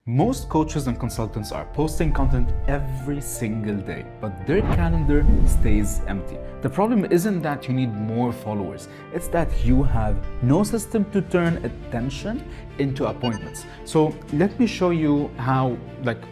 Most coaches and consultants are posting content every single day, but their calendar stays empty. The problem isn't that you need more followers, it's that you have no system to turn attention into appointments. So let me show you how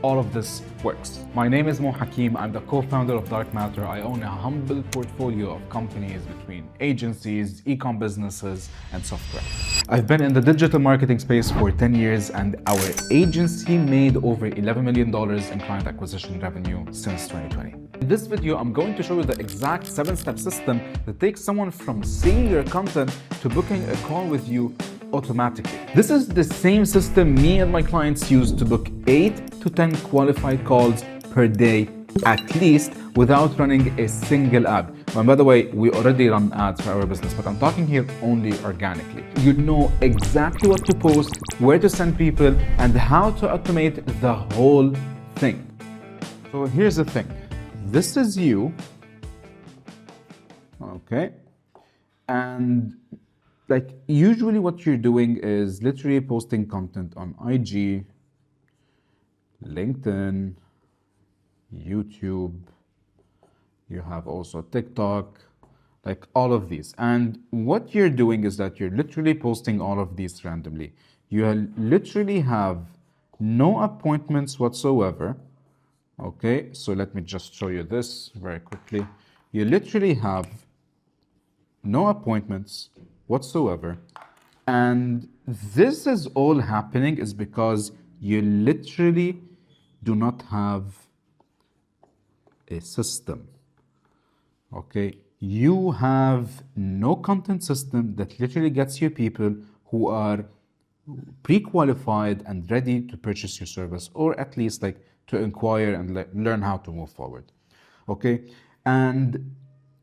all of this works. My name is Mo Hakim. I'm the co-founder of Dark Matter. I own a humble portfolio of companies between agencies, e-com businesses, and software. I've been in the digital marketing space for 10 years, and our agency made over $11 million in client acquisition revenue since 2020. In this video, I'm going to show you the exact 7-step system that takes someone from seeing your content to booking a call with you automatically. This is the same system me and my clients use to book 8 to 10 qualified calls per day at least without running a single ad. And by the way, we already run ads for our business, but I'm talking here only organically. You know exactly what to post, where to send people, and how to automate the whole thing. So here's the thing. This is you, okay? And usually what you're doing is literally posting content on IG, LinkedIn, YouTube, you have also TikTok, all of these. And what you're doing is that you're literally posting all of these randomly. You literally have no appointments whatsoever. Okay, so let me just show you this very quickly. You literally have no appointments whatsoever. And this is all happening is because you literally do not have a system. Okay, you have no content system that literally gets you people who are pre-qualified and ready to purchase your service, or at least to inquire and learn how to move forward. Okay, and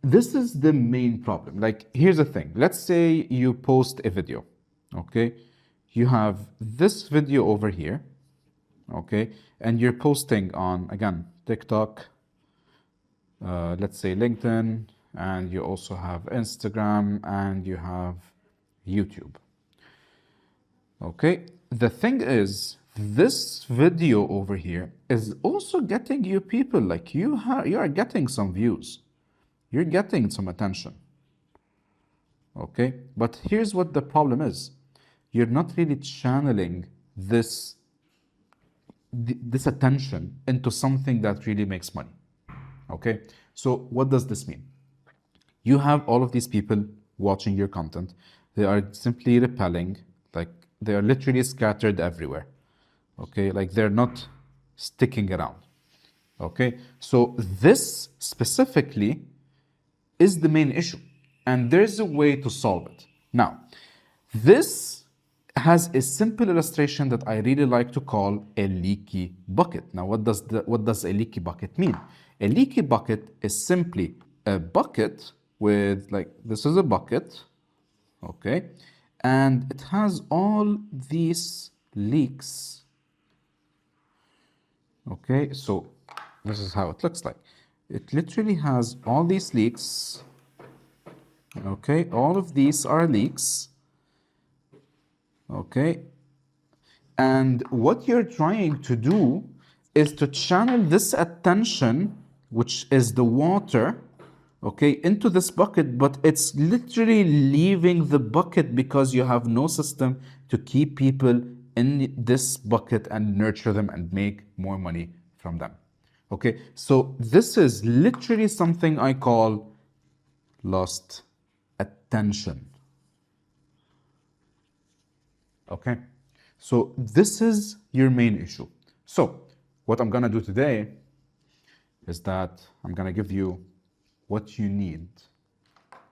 this is the main problem. Here's the thing. Let's say you post a video. Okay, you have this video over here. Okay, and you're posting on, again, TikTok, let's say LinkedIn, and you also have Instagram, and you have YouTube. Okay, the thing is, this video over here is also getting you people. You are getting some views, you're getting some attention. Okay, but here's what the problem is. You're not really channeling this attention into something that really makes money. Okay, so what does this mean? You have all of these people watching your content. They are simply repelling, they are literally scattered everywhere. Okay, they're not sticking around. Okay, so this specifically is the main issue, and there's a way to solve it. Now, this has a simple illustration that I really like to call a leaky bucket. Now, what does a leaky bucket mean? A leaky bucket is simply a bucket with, this is a bucket, okay? And it has all these leaks, okay? So this is how it looks like. It literally has all these leaks, okay? All of these are leaks, okay? And what you're trying to do is to channel this attention, which is the water, okay, into this bucket, but it's literally leaving the bucket because you have no system to keep people in this bucket and nurture them and make more money from them. Okay, so this is literally something I call lost attention. Okay, so this is your main issue. So what I'm gonna do today is that I'm gonna give you what you need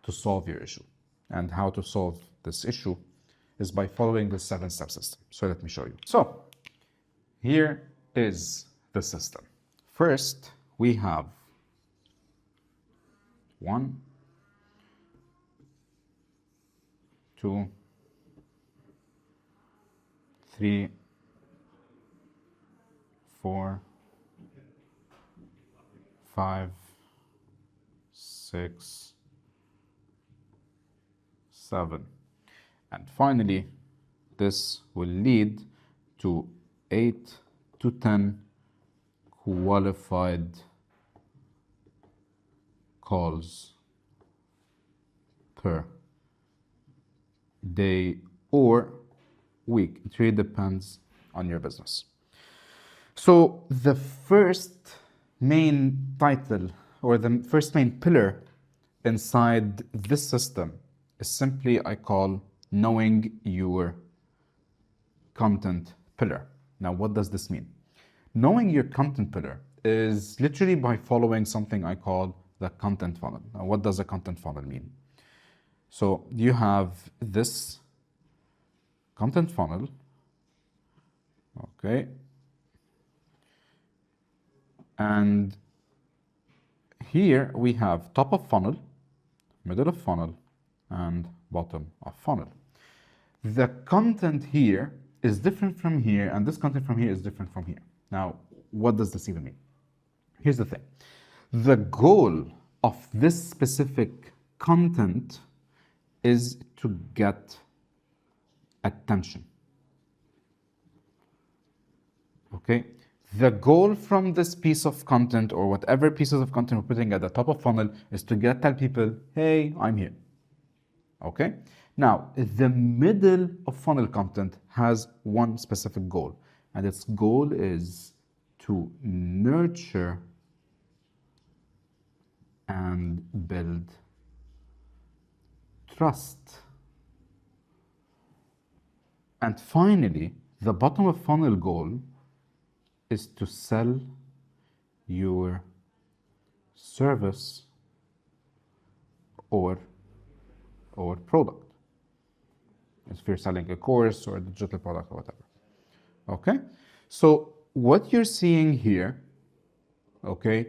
to solve your issue. And how to solve this issue is by following the 7-step system. So let me show you. So here is the system. First, we have 1, 2, 3, 4, 5, 6, 7. And finally, this will lead to 8 to 10 qualified calls per day or week. It really depends on your business. So the first main title or the first main pillar inside this system is simply I call knowing your content pillar. Now, what does this mean? Knowing your content pillar is literally by following something I call the content funnel. Now, what does a content funnel mean? So you have this content funnel, okay, and here we have top of funnel, middle of funnel, and bottom of funnel. The content here is different from here, and this content from here is different from here. Now, what does this even mean? Here's the thing. The goal of this specific content is to get attention. Okay? The goal from this piece of content or whatever pieces of content we're putting at the top of funnel is to tell people, hey, I'm here. Okay? Now, the middle of funnel content has one specific goal, and its goal is to nurture and build trust. And finally, the bottom of funnel goal is to sell your service or product. If you're selling a course or a digital product or whatever. Okay? So what you're seeing here, okay,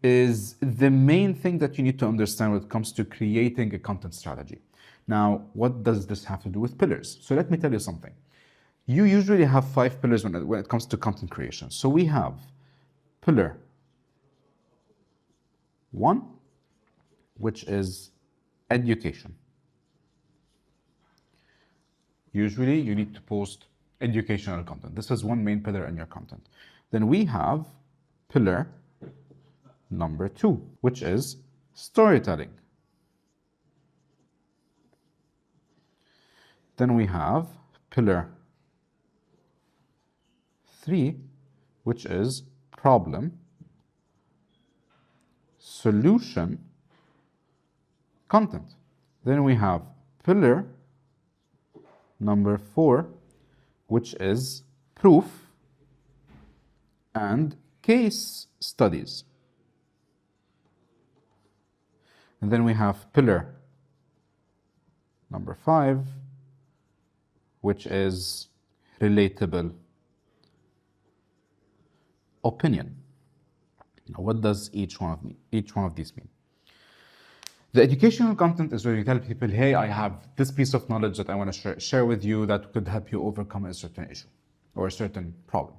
is the main thing that you need to understand when it comes to creating a content strategy. Now, what does this have to do with pillars? So let me tell you something. You usually have 5 pillars when it comes to content creation. So we have pillar 1, which is education. Usually you need to post educational content. This is one main pillar in your content. Then we have pillar number 2, which is storytelling. Then we have pillar 3, which is problem, solution, content. Then we have pillar number 4, which is proof and case studies. And then we have pillar number 5, which is relatable opinion. Now, what does each one of these mean? The educational content is where you tell people, hey, I have this piece of knowledge that I want to share with you that could help you overcome a certain issue or a certain problem.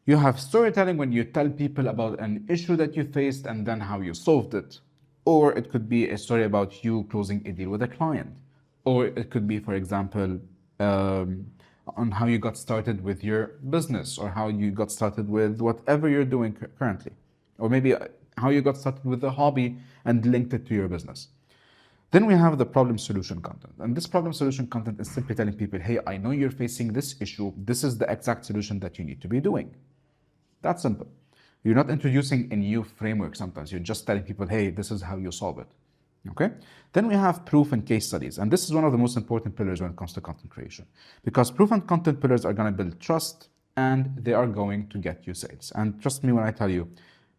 You have storytelling when you tell people about an issue that you faced and then how you solved it. Or it could be a story about you closing a deal with a client. Or it could be, for example, on how you got started with your business or how you got started with whatever you're doing currently. Or maybe how you got started with a hobby and linked it to your business. Then we have the problem solution content. And this problem solution content is simply telling people, hey, I know you're facing this issue. This is the exact solution that you need to be doing. That's simple. You're not introducing a new framework sometimes. You're just telling people, hey, this is how you solve it. Okay? Then we have proof and case studies. And this is one of the most important pillars when it comes to content creation. Because proof and content pillars are going to build trust and they are going to get you sales. And trust me when I tell you,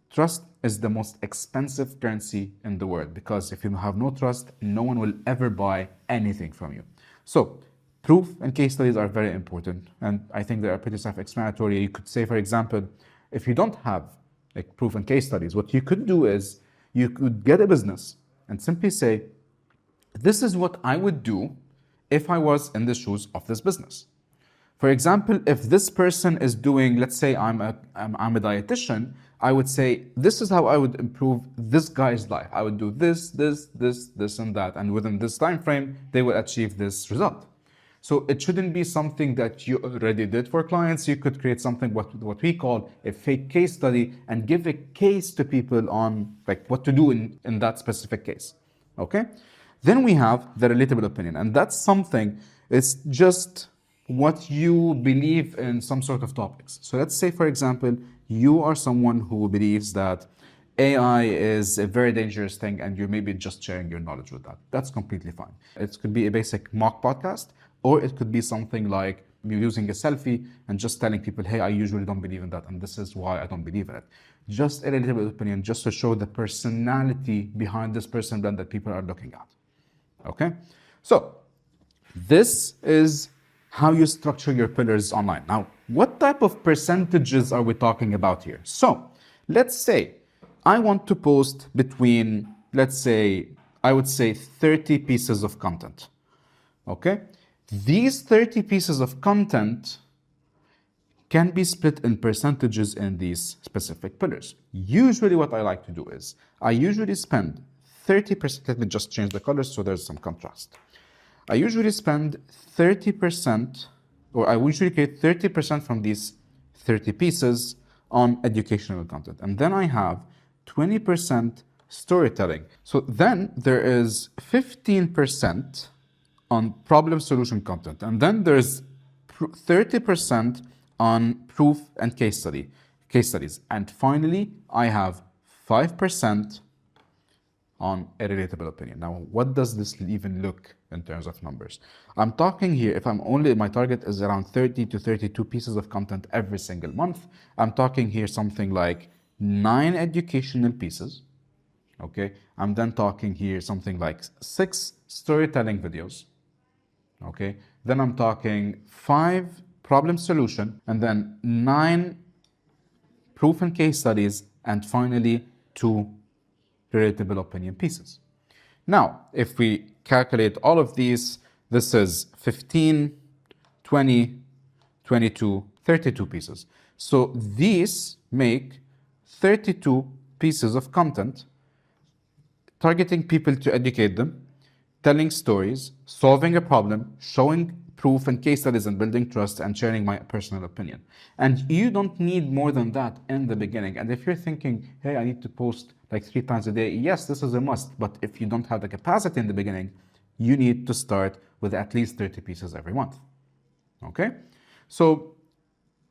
trust is the most expensive currency in the world, because if you have no trust, no one will ever buy anything from you. So proof and case studies are very important. And I think they are pretty self-explanatory. You could say, for example, if you don't have like proof and case studies, what you could do is you could get a business and simply say, this is what I would do if I was in the shoes of this business. For example, if this person is doing, let's say I'm a dietitian, I would say, this is how I would improve this guy's life. I would do this, and that. And within this time frame, they will achieve this result. So it shouldn't be something that you already did for clients. You could create something what we call a fake case study and give a case to people on like what to do in that specific case. Okay? Then we have the relatable opinion, and that's something, it's just what you believe in some sort of topics. So let's say, for example, you are someone who believes that AI is a very dangerous thing and you maybe just sharing your knowledge with that. That's completely fine. It could be a basic mock podcast, or it could be something like you using a selfie and just telling people, hey, I usually don't believe in that and this is why I don't believe in it. Just a relatable opinion, just to show the personality behind this person brand that people are looking at. Okay? So this is how you structure your pillars online. Now, what type of percentages are we talking about here? So let's say I want to post between, let's say, I would say 30 pieces of content. Okay? These 30 pieces of content can be split in percentages in these specific pillars. Usually what I like to do is I usually spend 30%, let me just change the colors so there's some contrast. I usually spend 30%, or I usually create 30% from these 30 pieces on educational content. And then I have 20% storytelling. So then there is 15% on problem solution content. And then there's 30% on proof and case studies. And finally, I have 5% on a relatable opinion. Now, what does this even look in terms of numbers? I'm talking here, if I'm only, my target is around 30 to 32 pieces of content every single month. I'm talking here something like 9 educational pieces. Okay. I'm then talking here something like 6 storytelling videos. Okay. Then I'm talking 5 problem solution, and then 9 proof and case studies, and finally 2 relatable opinion pieces. Now, if we calculate all of these, this is 15, 20, 22, 32 pieces. So these make 32 pieces of content targeting people to educate them, telling stories, solving a problem, showing proof and case studies, and building trust, and sharing my personal opinion. And you don't need more than that in the beginning. And if you're thinking, hey, I need to post like 3 times a day, yes, this is a must. But if you don't have the capacity in the beginning, you need to start with at least 30 pieces every month. Okay? So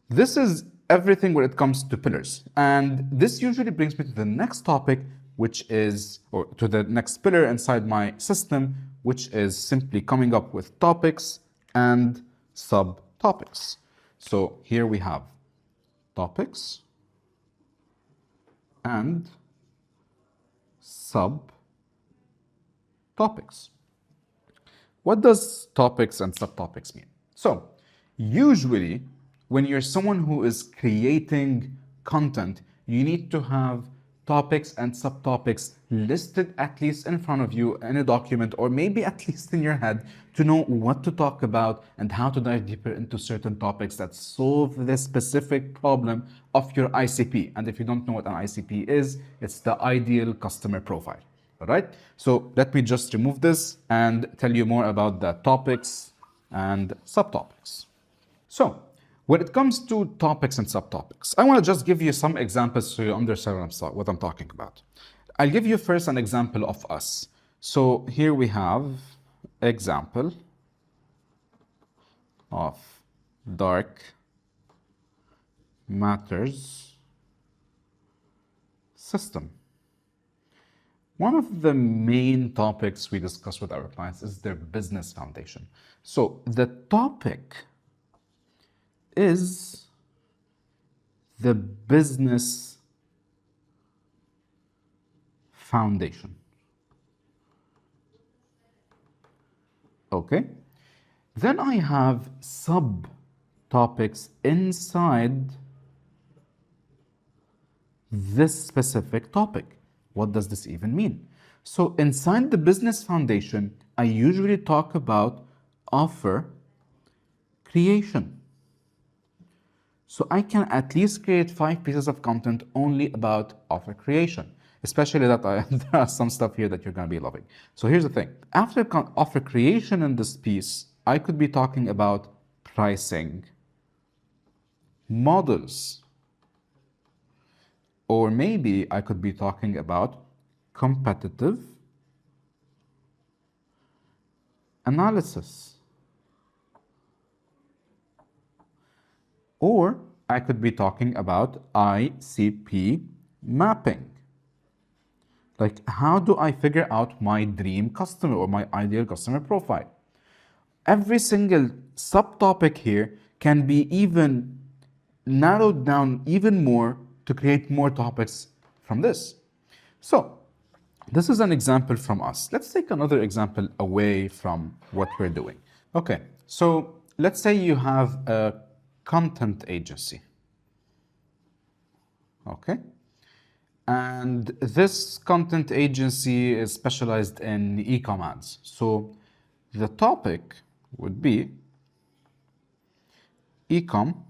this is everything when it comes to pillars. And this usually brings me to the next topic, which is, or to the next pillar inside my system, which is simply coming up with topics and subtopics. So here we have topics and subtopics. What does topics and subtopics mean? So usually when you're someone who is creating content, you need to have topics and subtopics listed at least in front of you in a document, or maybe at least in your head, to know what to talk about and how to dive deeper into certain topics that solve the specific problem of your ICP. And if you don't know what an ICP is, it's the ideal customer profile. All right. So let me just remove this and tell you more about the topics and subtopics. So when it comes to topics and subtopics, I want to just give you some examples so you understand what I'm talking about. I'll give you first an example of us. So here we have example of dark matters system. One of the main topics we discuss with our clients is their business foundation. So the topic is the business foundation. Okay. Then I have subtopics inside this specific topic. What does this even mean? So inside the business foundation, I usually talk about offer creation. So I can at least create 5 pieces of content only about offer creation, especially that there are some stuff here that you're going to be loving. So here's the thing. After offer creation in this piece, I could be talking about pricing, models, or maybe I could be talking about competitive analysis. Or I could be talking about ICP mapping. Like, how do I figure out my dream customer or my ideal customer profile? Every single subtopic here can be even narrowed down even more to create more topics from this. So, this is an example from us. Let's take another example away from what we're doing. Okay, so let's say you have a content agency. Okay, and this content agency is specialized in e-com ads. So the topic would be e-com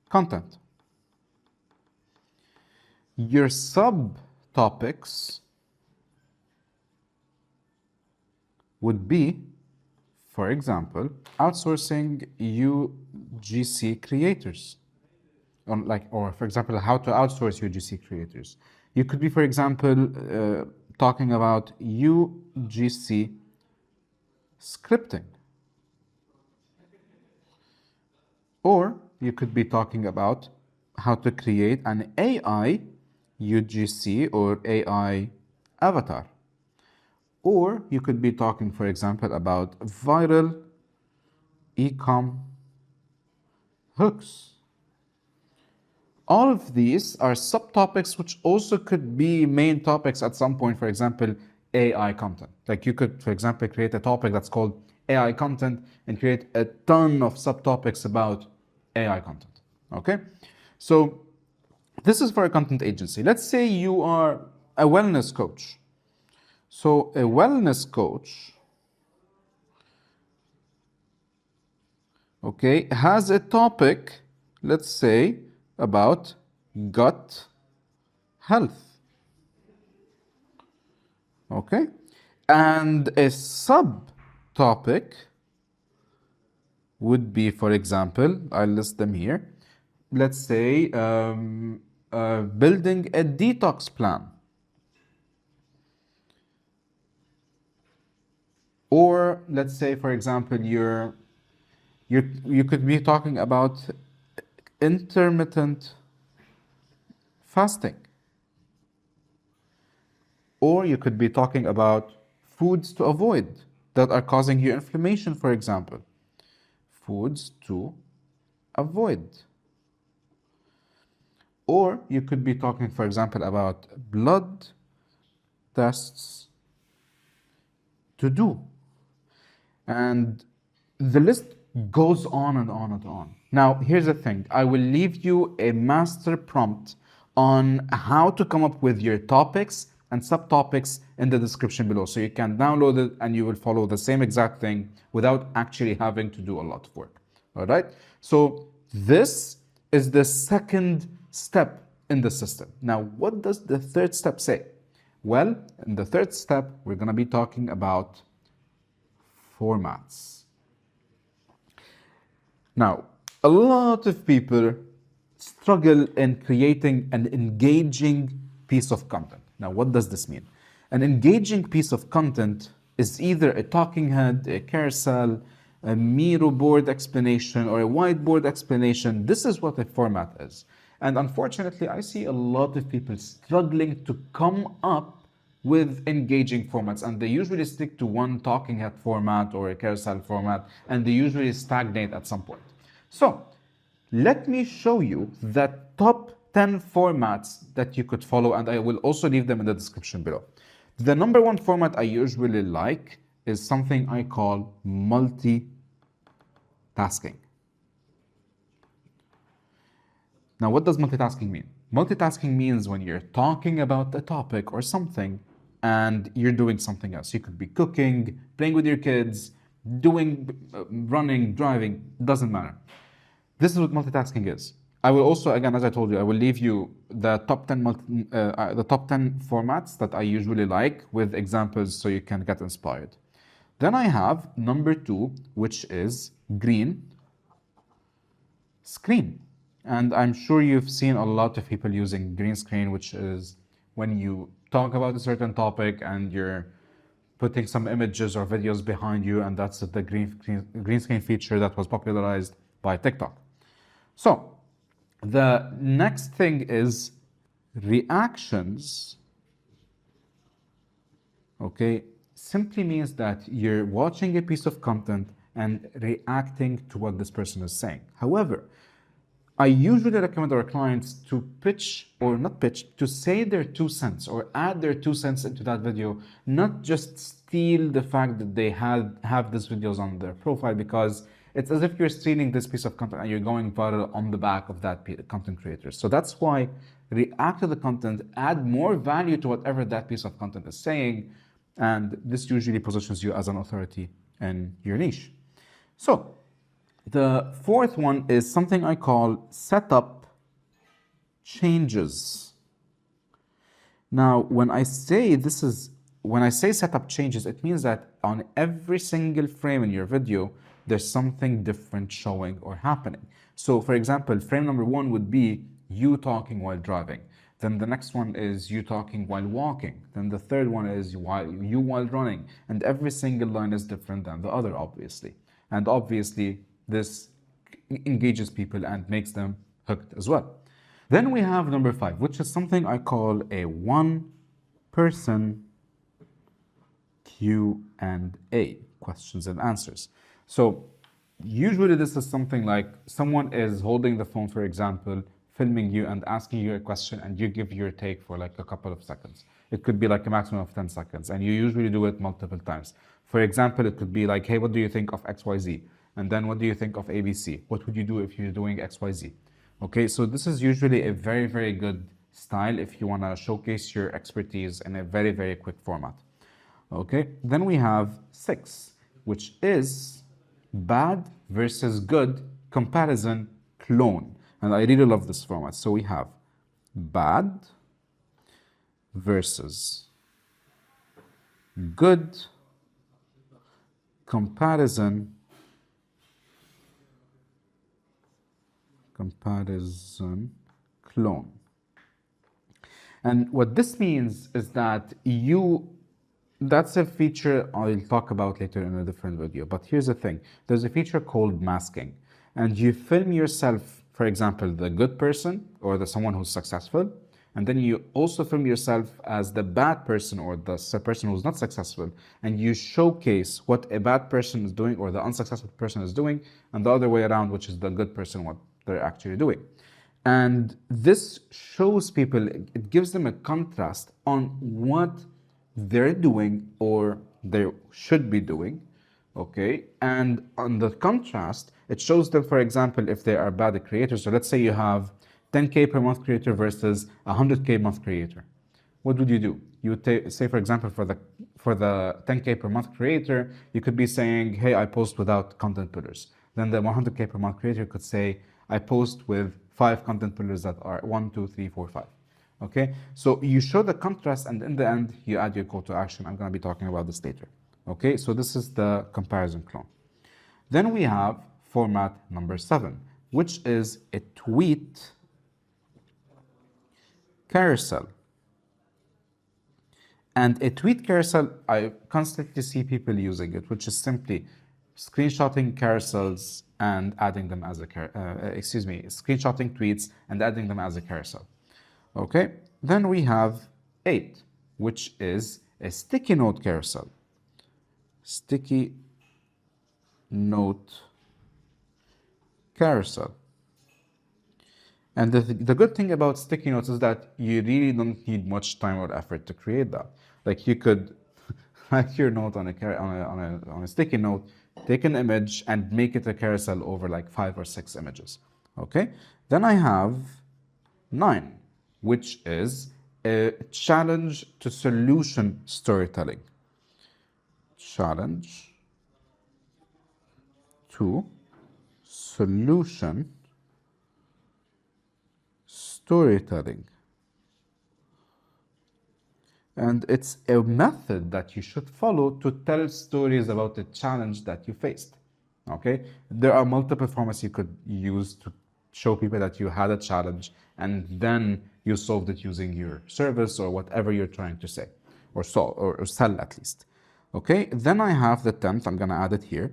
content. Your subtopics would be, for example, outsourcing UGC creators. Or for example, how to outsource UGC creators. You could be, for example, talking about UGC scripting. Or you could be talking about how to create an AI UGC or AI avatar. Or you could be talking, for example, about viral e-com hooks. All of these are subtopics which also could be main topics at some point, for example, AI content. Like you could, for example, create a topic that's called AI content and create a ton of subtopics about AI content. Okay? So this is for a content agency. Let's say you are a wellness coach. So a wellness coach, okay, has a topic, let's say, about gut health. Okay? And a subtopic would be, for example, I'll list them here. Let's say building a detox plan. Or let's say, for example, you could be talking about intermittent fasting. Or you could be talking about foods to avoid that are causing you inflammation, for example. Foods to avoid. Or you could be talking, for example, about blood tests to do. And the list goes on and on and on. Now, here's the thing. I will leave you a master prompt on how to come up with your topics and subtopics in the description below. So you can download it and you will follow the same exact thing without actually having to do a lot of work. All right? So this is the second step in the system. Now, what does the third step say? Well, in the third step, we're going to be talking about formats. Now, a lot of people struggle in creating an engaging piece of content. Now, what does this mean? An engaging piece of content is either a talking head, a carousel, a Miro board explanation, or a whiteboard explanation. This is what a format is. And unfortunately, I see a lot of people struggling to come up with engaging formats, and they usually stick to one talking head format or a carousel format, and they usually stagnate at some point. So let me show you the top 10 formats that you could follow, and I will also leave them in the description below. The number one format I usually like is something I call multitasking. Now, what does multitasking mean? Multitasking means when you're talking about a topic or something and you're doing something else. You could be cooking, playing with your kids, running, driving, doesn't matter. This is what multitasking is. I will also, again, as I told you, I will leave you the top 10 formats that I usually like with examples so you can get inspired. Then I have number 2, which is green screen. And I'm sure you've seen a lot of people using green screen, which is when you talk about a certain topic and you're putting some images or videos behind you, and that's the green screen feature that was popularized by TikTok. So the next thing is reactions. Okay, simply means that you're watching a piece of content and reacting to what this person is saying. However, I usually recommend our clients to pitch or not pitch, to say their 2 cents or add their 2 cents into that video, not just steal the fact that they have these videos on their profile, because it's as if you're stealing this piece of content and you're going viral on the back of that content creator. So that's why react to the content, add more value to whatever that piece of content is saying, and this usually positions you as an authority in your niche. So the fourth one is something I call setup changes. Now, when I say setup changes, it means that on every single frame in your video, there's something different showing or happening. So for example, frame number 1 would be you talking while driving. Then the next one is you talking while walking. Then the third one is you while running. And every single line is different than the other, obviously. And obviously, this engages people and makes them hooked as well. Then we have number 5, which is something I call a one-person Q&A, questions and answers. So usually this is something like someone is holding the phone, for example, filming you and asking you a question, and you give your take for like a couple of seconds. It could be like a maximum of 10 seconds, and you usually do it multiple times. For example, it could be like, hey, what do you think of XYZ? And then what do you think of ABC? What would you do if you're doing XYZ? Okay, so this is usually a very, very good style if you want to showcase your expertise in a very, very quick format. Okay, then we have 6, which is bad versus good comparison clone. And I really love this format. So we have bad versus good comparison clone. And what this means is that that's a feature I'll talk about later in a different video. But here's the thing. There's a feature called masking. And you film yourself, for example, the good person or someone who's successful. And then you also film yourself as the bad person or the person who's not successful. And you showcase what a bad person is doing or the unsuccessful person is doing, and the other way around, which is the good person, what they're actually doing. And this shows people, it gives them a contrast on what they're doing or they should be doing, okay? And on the contrast, it shows them, for example, if they are bad creators. So let's say you have 10K per month creator versus 100K month creator. What would you do? You would say, for example, for the 10K per month creator, you could be saying, hey, I post without content pillars. Then the 100K per month creator could say, I post with 5 content pillars that are 1, 2, 3, 4, 5. Okay, so you show the contrast, and in the end, you add your call to action. I'm going to be talking about this later. Okay, so this is the comparison clone. Then we have format number 7, which is a tweet carousel. And a tweet carousel, I constantly see people using it, which is simply screenshotting carousels and adding them as screenshotting tweets and adding them as a carousel. Okay, then we have 8, which is a sticky note carousel. Sticky note carousel. And the good thing about sticky notes is that you really don't need much time or effort to create that. Like you could write your note on a sticky note, take an image and make it a carousel over like 5 or 6 images. Okay, then I have 9, which is a challenge to solution storytelling. Challenge to solution storytelling. And it's a method that you should follow to tell stories about a challenge that you faced. Okay? There are multiple formats you could use to show people that you had a challenge and then you solved it using your service or whatever you're trying to say or solve or sell at least. Okay? Then I have the 10th, I'm gonna add it here,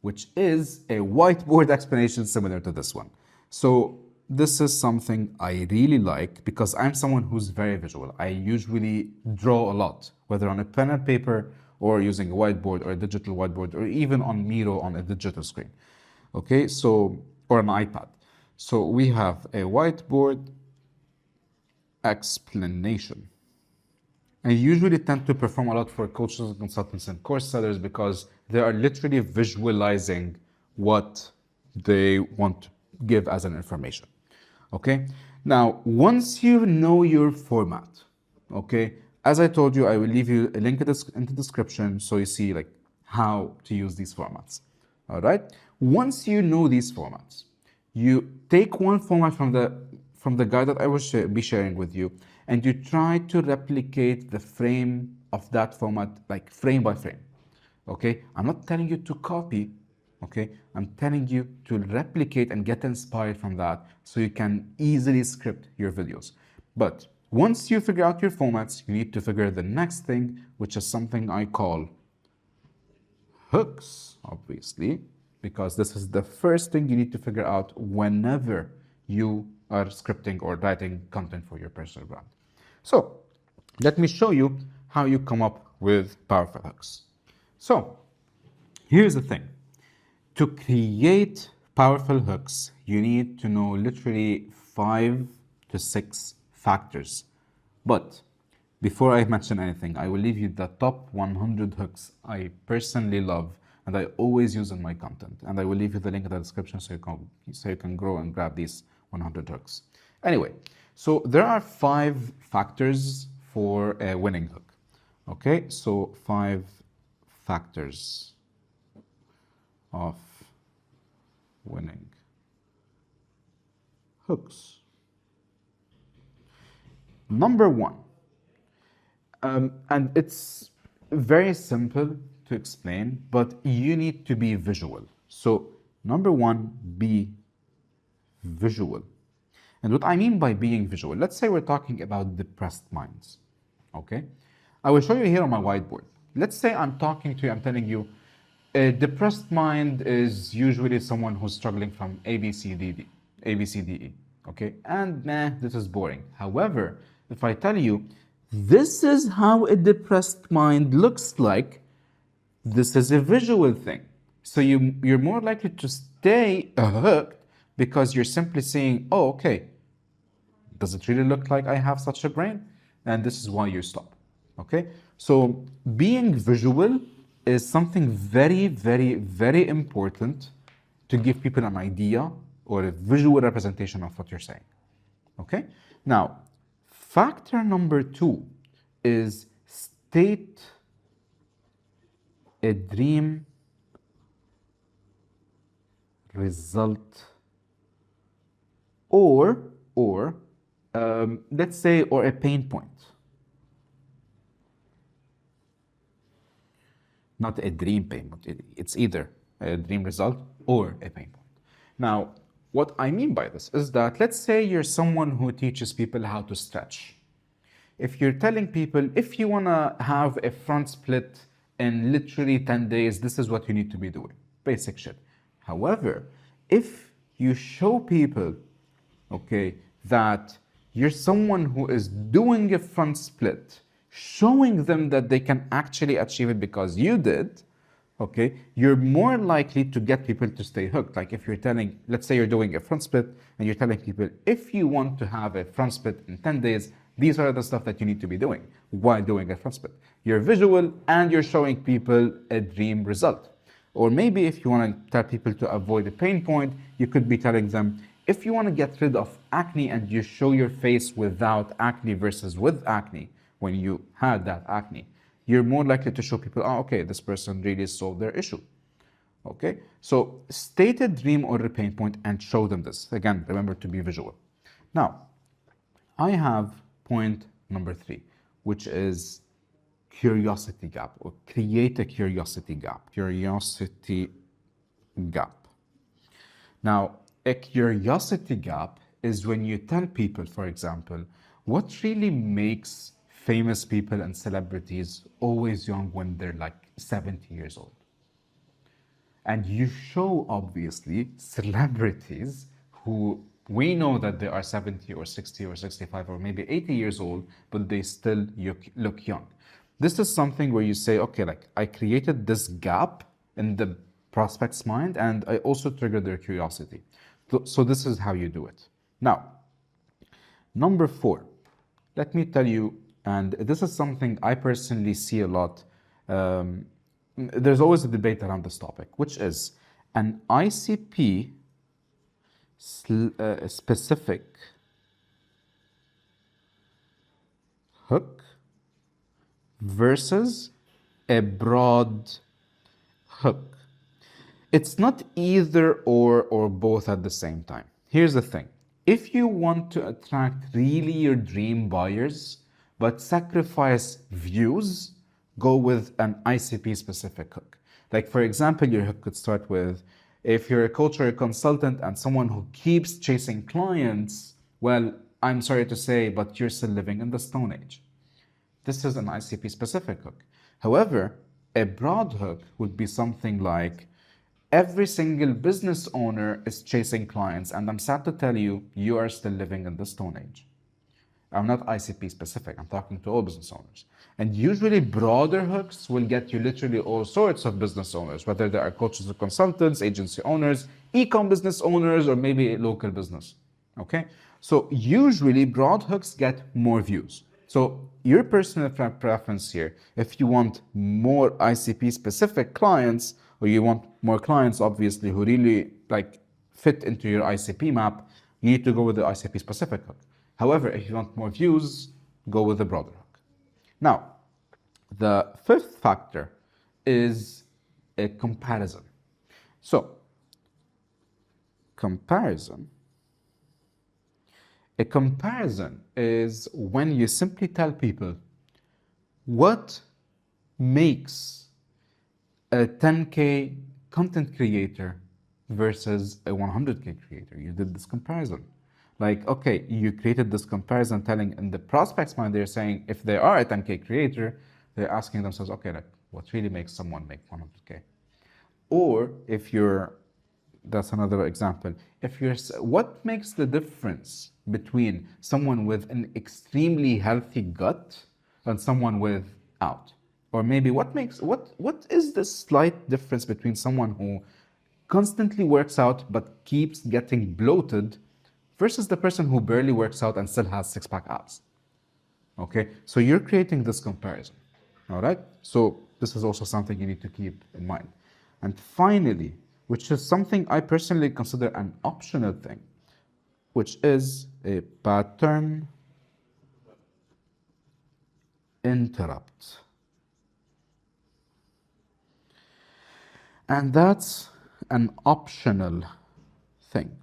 which is a whiteboard explanation similar to this one. So this is something I really like because I'm someone who's very visual. I usually draw a lot, whether on a pen and paper or using a whiteboard or a digital whiteboard or even on Miro on a digital screen. Okay, so, or an iPad. So we have a whiteboard explanation. I usually tend to perform a lot for coaches and consultants and course sellers because they are literally visualizing what they want to give as an information. Okay. Now, once you know your format, okay, as I told you, I will leave you a link in the description so you see like how to use these formats. All right. Once you know these formats, you take one format from the guide that I will be sharing with you, and you try to replicate the frame of that format, like frame by frame. Okay, I'm not telling you to copy. Okay, I'm telling you to replicate and get inspired from that so you can easily script your videos. But once you figure out your formats, you need to figure the next thing, which is something I call hooks, obviously, because this is the first thing you need to figure out whenever you are scripting or writing content for your personal brand. So let me show you how you come up with powerful hooks. So here's the thing. To create powerful hooks, you need to know literally 5 to 6 factors. But before I mention anything, I will leave you the top 100 hooks I personally love and I always use in my content. And I will leave you the link in the description so you can grow and grab these 100 hooks. Anyway, so there are 5 factors for a winning hook. Okay, so 5 factors of winning hooks. Number 1, and it's very simple to explain, but you need to be visual. So number 1, be visual. And what I mean by being visual, let's say we're talking about depressed minds, okay? I will show you here on my whiteboard. Let's say I'm talking to you, I'm telling you, a depressed mind is usually someone who's struggling from A, B, C, D, E, okay? And this is boring. However, if I tell you, this is how a depressed mind looks like, this is a visual thing. So you're more likely to stay hooked because you're simply saying, oh, okay, does it really look like I have such a brain? And this is why you stop, okay? So being visual is something very, very, very important to give people an idea or a visual representation of what you're saying, okay? Now, factor number 2 is state a dream result or let's say, or a pain point. Not a dream pain point. It's either a dream result or a pain point. Now, what I mean by this is that let's say you're someone who teaches people how to stretch. If you're telling people, if you want to have a front split in literally 10 days, this is what you need to be doing. Basic shit. However, if you show people, okay, that you're someone who is doing a front split, showing them that they can actually achieve it because you did, okay, you're more likely to get people to stay hooked. Like if you're telling, let's say you're doing a front split and you're telling people, if you want to have a front split in 10 days, these are the stuff that you need to be doing while doing a front split. You're visual and you're showing people a dream result. Or maybe if you want to tell people to avoid a pain point, you could be telling them, if you want to get rid of acne and you show your face without acne versus with acne, when you had that acne, you're more likely to show people, oh, okay, this person really solved their issue. Okay, so state a dream or a pain point and show them this. Again, remember to be visual. Now, I have point number 3, which is curiosity gap, or create a curiosity gap. Curiosity gap. Now, a curiosity gap is when you tell people, for example, what really makes famous people and celebrities always young when they're like 70 years old. And you show, obviously, celebrities who we know that they are 70 or 60 or 65 or maybe 80 years old, but they still look young. This is something where you say, okay, like I created this gap in the prospect's mind and I also triggered their curiosity. So this is how you do it. Now, number 4, let me tell you, and this is something I personally see a lot. There's always a debate around this topic, which is an ICP specific hook versus a broad hook. It's not either or both at the same time. Here's the thing. If you want to attract really your dream buyers, but sacrifice views, go with an ICP specific hook. Like for example, your hook could start with, if you're a coach or a consultant and someone who keeps chasing clients, well, I'm sorry to say, but you're still living in the Stone Age. This is an ICP specific hook. However, a broad hook would be something like, every single business owner is chasing clients, and I'm sad to tell you, you are still living in the Stone Age. I'm not ICP specific, I'm talking to all business owners. And usually broader hooks will get you literally all sorts of business owners, whether they are coaches or consultants, agency owners, e-com business owners, or maybe a local business, okay? So usually broad hooks get more views. So your personal preference here, if you want more ICP specific clients, or you want more clients, obviously, who really like fit into your ICP map, you need to go with the ICP specific hook. However, if you want more views, go with the broader hook. Now, the 5th factor is a comparison. So, comparison. A comparison is when you simply tell people what makes a 10K content creator versus a 100K creator. You did this comparison. Like, okay, you created this comparison telling in the prospect's mind, they're saying if they are a 10K creator, they're asking themselves, okay, like what really makes someone make 100K? Or if you're, that's another example. If you're, what makes the difference between someone with an extremely healthy gut and someone without? Or maybe what is the slight difference between someone who constantly works out but keeps getting bloated versus the person who barely works out and still has six-pack abs? Okay, so you're creating this comparison, all right? So this is also something you need to keep in mind. And finally, which is something I personally consider an optional thing, which is a pattern interrupt. And that's an optional thing.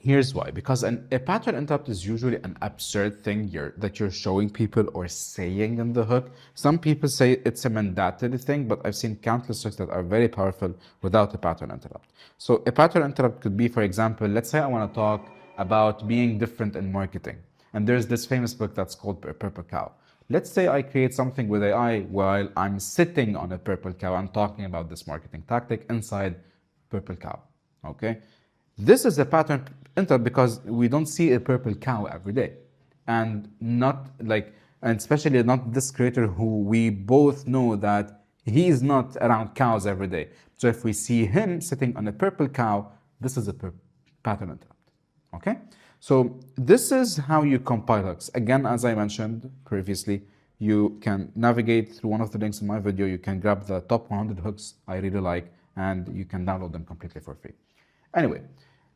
Here's why. Because a pattern interrupt is usually an absurd thing that you're showing people or saying in the hook. Some people say it's a mandatory thing, but I've seen countless hooks that are very powerful without a pattern interrupt. So a pattern interrupt could be, for example, let's say I want to talk about being different in marketing. And there's this famous book that's called Purple Cow. Let's say I create something with AI while I'm sitting on a purple cow. I'm talking about this marketing tactic inside Purple Cow, okay? This is a pattern interrupt because we don't see a purple cow every day. And especially not this creator who we both know that he's not around cows every day. So if we see him sitting on a purple cow, this is a pattern interrupt, okay? So this is how you compile hooks. Again, as I mentioned previously, you can navigate through one of the links in my video. You can grab the top 100 hooks I really like, and you can download them completely for free. Anyway,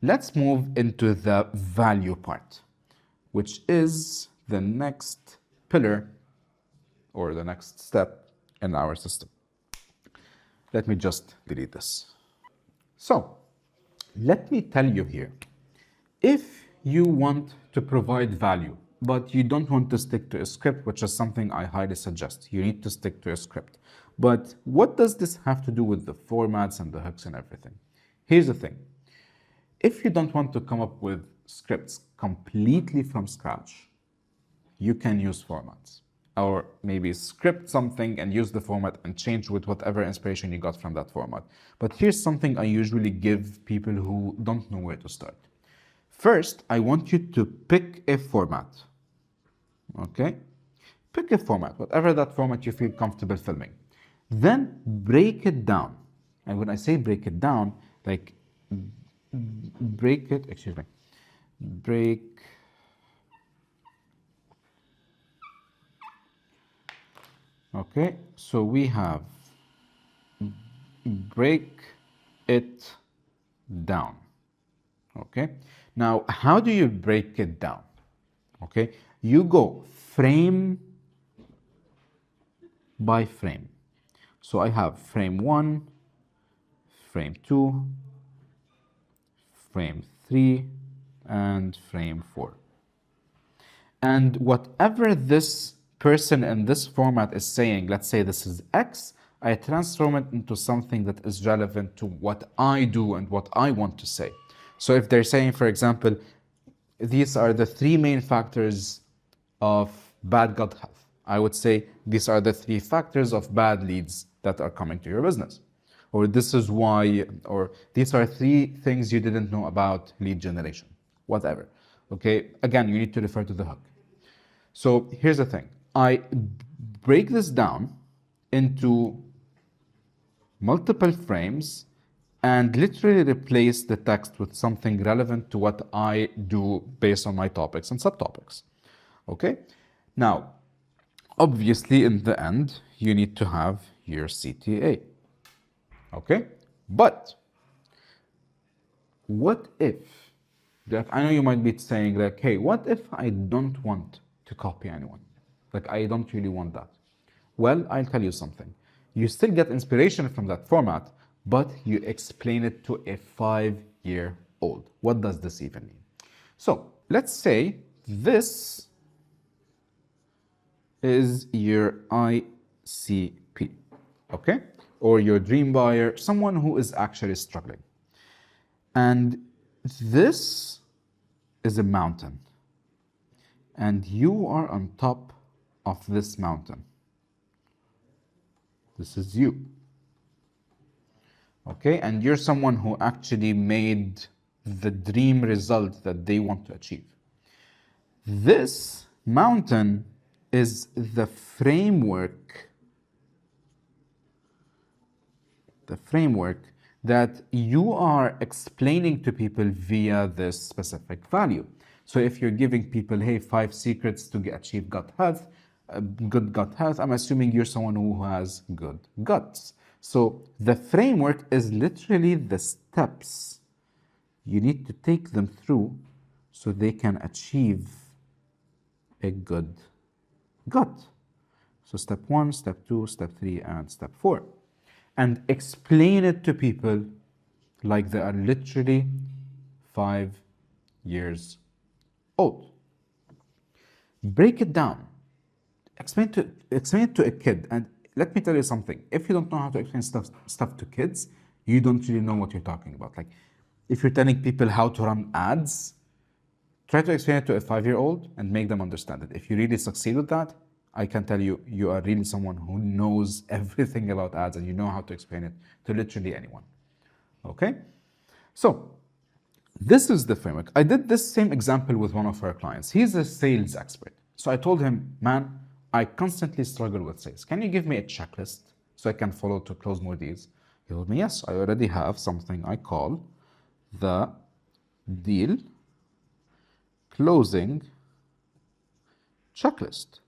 let's move into the value part, which is the next pillar or the next step in our system. Let me just delete this. So let me tell you here, if you want to provide value but you don't want to stick to a script, which is something I highly suggest. You need to stick to a script. But what does this have to do with the formats and the hooks and everything? Here's the thing. If you don't want to come up with scripts completely from scratch, you can use formats. Or maybe script something and use the format and change with whatever inspiration you got from that format. But here's something I usually give people who don't know where to start. First, I want you to pick a format. Okay? Pick a format, whatever that format you feel comfortable filming. Then break it down. And when I say break it down, like break it, excuse me, break, okay, so we have break it down. Okay, now how do you break it down? Okay, you go frame by frame. So I have frame 1, frame 2, frame 3, and frame 4. And whatever this person in this format is saying, let's say this is X, I transform it into something that is relevant to what I do and what I want to say. So if they're saying, for example, these are the 3 main factors of bad gut health, I would say these are the 3 factors of bad leads that are coming to your business. Or this is why, or these are 3 things you didn't know about lead generation, whatever. Okay, again, you need to refer to the hook. So here's the thing. I break this down into multiple frames and literally replace the text with something relevant to what I do based on my topics and subtopics. Okay? Now, obviously, in the end, you need to have your CTA. Okay? But what if, I know you might be saying like, hey, what if I don't want to copy anyone? Like, I don't really want that. Well, I'll tell you something. You still get inspiration from that format, but you explain it to a 5-year-old. What does this even mean? So let's say this is your ICP, okay? Or your dream buyer, someone who is actually struggling. And this is a mountain. And you are on top of this mountain. This is you. Okay, and you're someone who actually made the dream result that they want to achieve. This mountain is the framework that you are explaining to people via this specific value. So if you're giving people, hey, 5 secrets to achieve gut health, good gut health, I'm assuming you're someone who has good guts. So the framework is literally the steps you need to take them through so they can achieve a good gut. So step 1, step 2, step 3, and step 4. And explain it to people like they are literally 5 years old. Break it down. Explain it to a kid. And let me tell you something. If you don't know how to explain stuff to kids, you don't really know what you're talking about. Like, if you're telling people how to run ads, try to explain it to a 5-year-old and make them understand it. If you really succeed with that, I can tell you, you are really someone who knows everything about ads and you know how to explain it to literally anyone. Okay? So, this is the framework. I did this same example with one of our clients. He's a sales expert. So I told him, man, I constantly struggle with sales. Can you give me a checklist so I can follow to close more deals? He told me, yes, I already have something I call the deal closing checklist.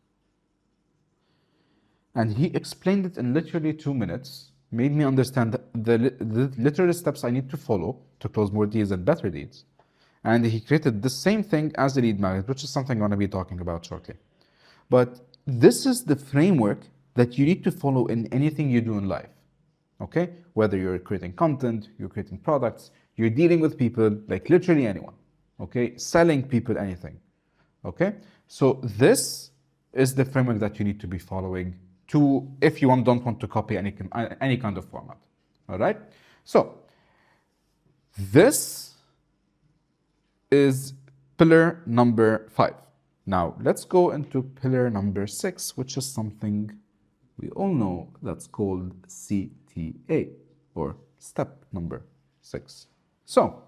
And he explained it in literally 2 minutes, made me understand the literal steps I need to follow to close more deals and better deals. And he created the same thing as the lead magnet, which is something I'm going to be talking about shortly. But this is the framework that you need to follow in anything you do in life. Okay? Whether you're creating content, you're creating products, you're dealing with people, like literally anyone. Okay? Selling people anything. Okay, so this is the framework that you need to be following to if you don't want to copy any kind of format. All right, so this is pillar number 5. Now let's go into pillar number 6, which is something we all know that's called CTA, or step number 6. So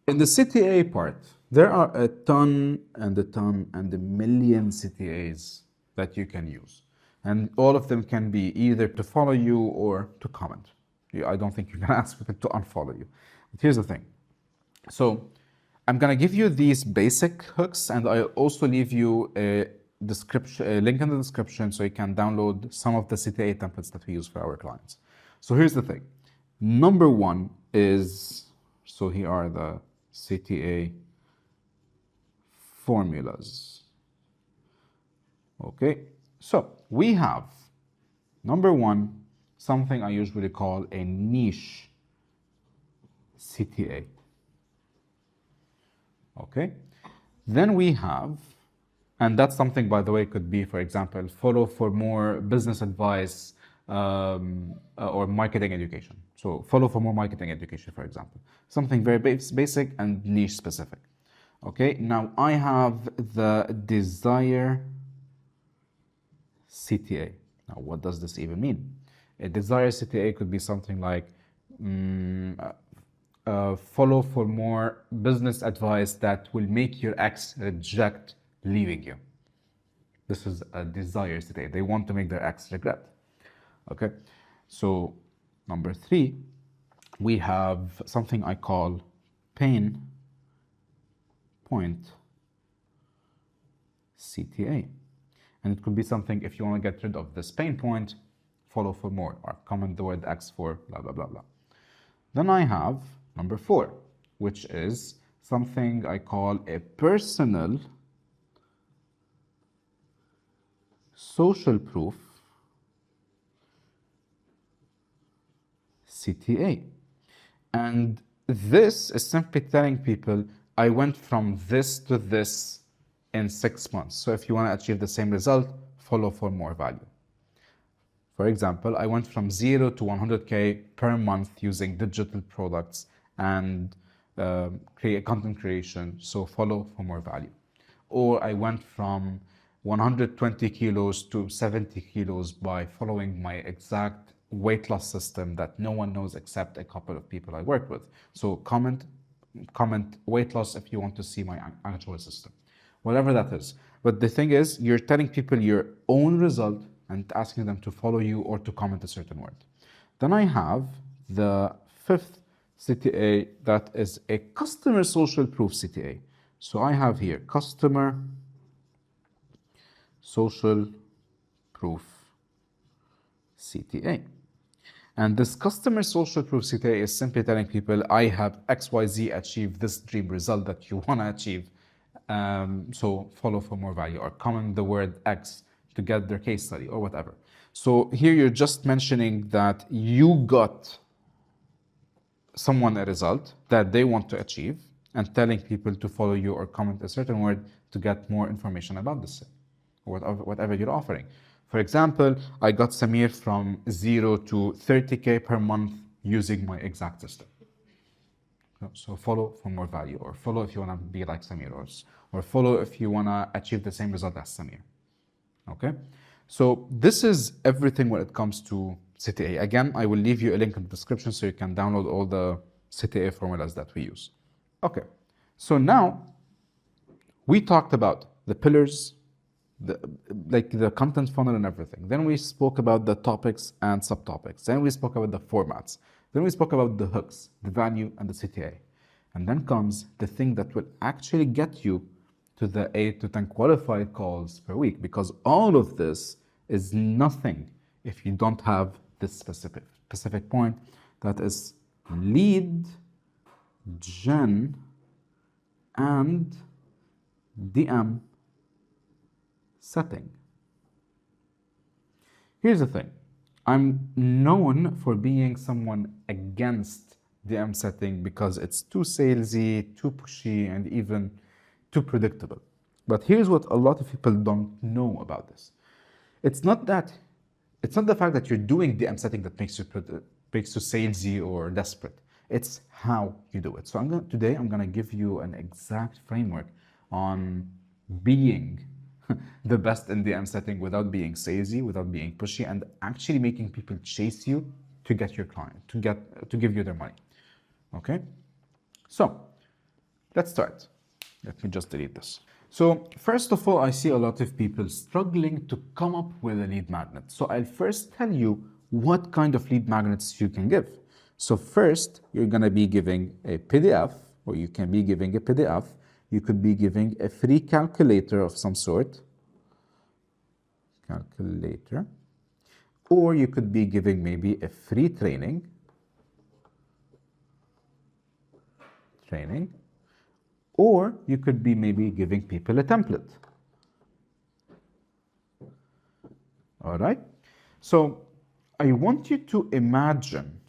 in the CTA part, there are a ton and a million CTAs that you can use. And all of them can be either to follow you or to comment. I don't think you can ask people to unfollow you. But here's the thing. So I'm gonna give you these basic hooks, and I'll also leave you a link in the description so you can download some of the CTA templates that we use for our clients. So here's the thing. Number 1 is, so here are the CTA formulas. Okay, so we have number 1, something I usually call a niche CTA. Okay, then we have, and that's something, by the way, could be, for example, follow for more business advice or marketing education. So follow for more marketing education, for example. Something very basic and niche specific. Okay, now I have the desire CTA. Now, what does this even mean? A desire CTA could be something like follow for more business advice that will make your ex reject leaving you. This is a desire CTA. They want to make their ex regret. Okay, so number 3, we have something I call pain point CTA. And it could be something, if you want to get rid of this pain point, follow for more, or comment the word X for blah, blah, blah, blah. Then I have number 4, which is something I call a personal social proof CTA. And this is simply telling people, I went from this to this in 6 months. So if you want to achieve the same result, follow for more value. For example, I went from 0 to 100K per month using digital products and create content creation, so follow for more value. Or I went from 120 kilos to 70 kilos by following my exact weight loss system that no one knows except a couple of people I work with. So comment weight loss if you want to see my actual system, whatever that is. But the thing is, you're telling people your own result and asking them to follow you or to comment a certain word. Then I have the 5th CTA, that is a customer social proof CTA. So I have here customer social proof CTA. And this customer social proof CTA is simply telling people, I have XYZ achieved this dream result that you want to achieve. So follow for more value, or comment the word X to get their case study or whatever. So here you're just mentioning that you got someone a result that they want to achieve and telling people to follow you or comment a certain word to get more information about this thing, or whatever you're offering. For example, I got Samir from 0 to 30K per month using my exact system. So follow for more value, or follow if you want to be like Samir, or follow if you want to achieve the same result as Samir. Okay, so this is everything when it comes to CTA. Again, I will leave you a link in the description so you can download all the CTA formulas that we use. Okay, so now we talked about the pillars, the content funnel and everything. Then we spoke about the topics and subtopics. Then we spoke about the formats. Then we spoke about the hooks, the value, and the CTA. And then comes the thing that will actually get you to the 8 to 10 qualified calls per week, because all of this is nothing if you don't have this specific point, that is lead gen and DM setting. Here's the thing. I'm known for being someone against DM setting because it's too salesy, too pushy, and even too predictable. But here's what a lot of people don't know about this. It's not that, it's not the fact that you're doing the M setting that makes you salesy or desperate. It's how you do it. So today I'm gonna give you an exact framework on being the best in the M setting without being salesy, without being pushy, and actually making people chase you to get your client, to give you their money. Okay? So let's start. Let me just delete this. So first of all, I see a lot of people struggling to come up with a lead magnet. So I'll first tell you what kind of lead magnets you can give. So first, you're gonna be giving a PDF, or you can be giving a PDF. You could be giving a free calculator of some sort, calculator, or you could be giving maybe a free training, or you could be maybe giving people a template. All right? So I want you to imagine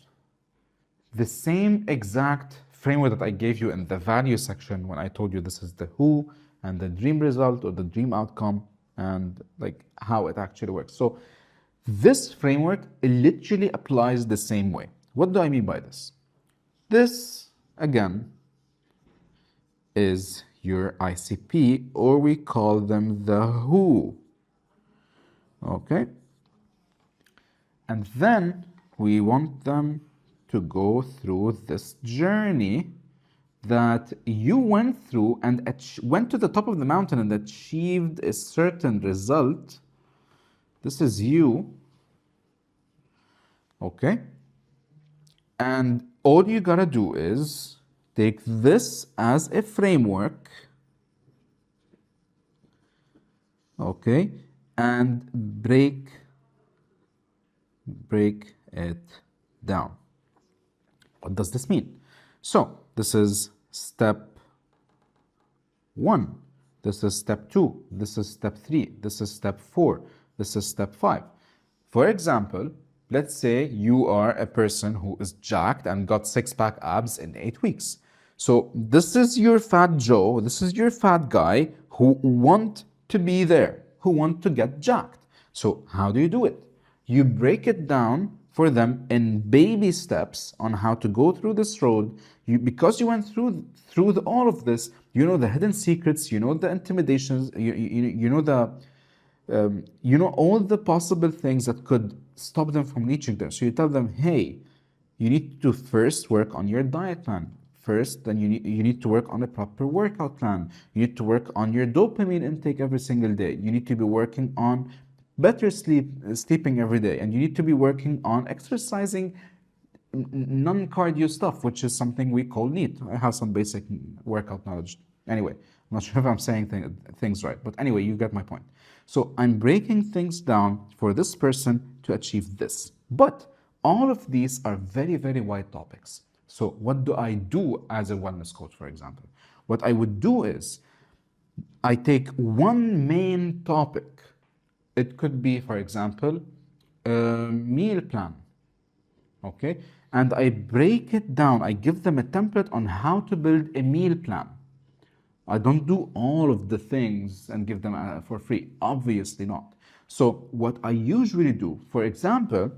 the same exact framework that I gave you in the value section when I told you this is the who and the dream result or the dream outcome and like how it actually works. So this framework literally applies the same way. What do I mean by this? This, again, is your ICP, or we call them the who. Okay? And then we want them to go through this journey that you went through and went to the top of the mountain and achieved a certain result. This is you. Okay? And all you gotta do is take this as a framework, okay, and break it down. What does this mean? So this is step 1. This is step 2. This is step 3. This is step 4. This is step 5. For example, let's say you are a person who is jacked and got six-pack abs in 8 weeks. So this is your fat Joe, this is your fat guy who want to be there, who want to get jacked. So how do you do it? You break it down for them in baby steps on how to go through this road. Because you went through all of this, you know the hidden secrets, you know the intimidations, you know all the possible things that could stop them from reaching there. So you tell them, hey, you need to first work on your diet plan. First, then you need to work on a proper workout plan. You need to work on your dopamine intake every single day. You need to be working on better sleeping every day. And you need to be working on exercising non-cardio stuff, which is something we call NEAT. I have some basic workout knowledge. Anyway, I'm not sure if I'm saying things right, but anyway, you get my point. So I'm breaking things down for this person to achieve this. But all of these are very, very wide topics. So what do I do as a wellness coach, for example? What I would do is I take one main topic. It could be, for example, a meal plan, okay? And I break it down. I give them a template on how to build a meal plan. I don't do all of the things and give them for free. Obviously not. So what I usually do, for example,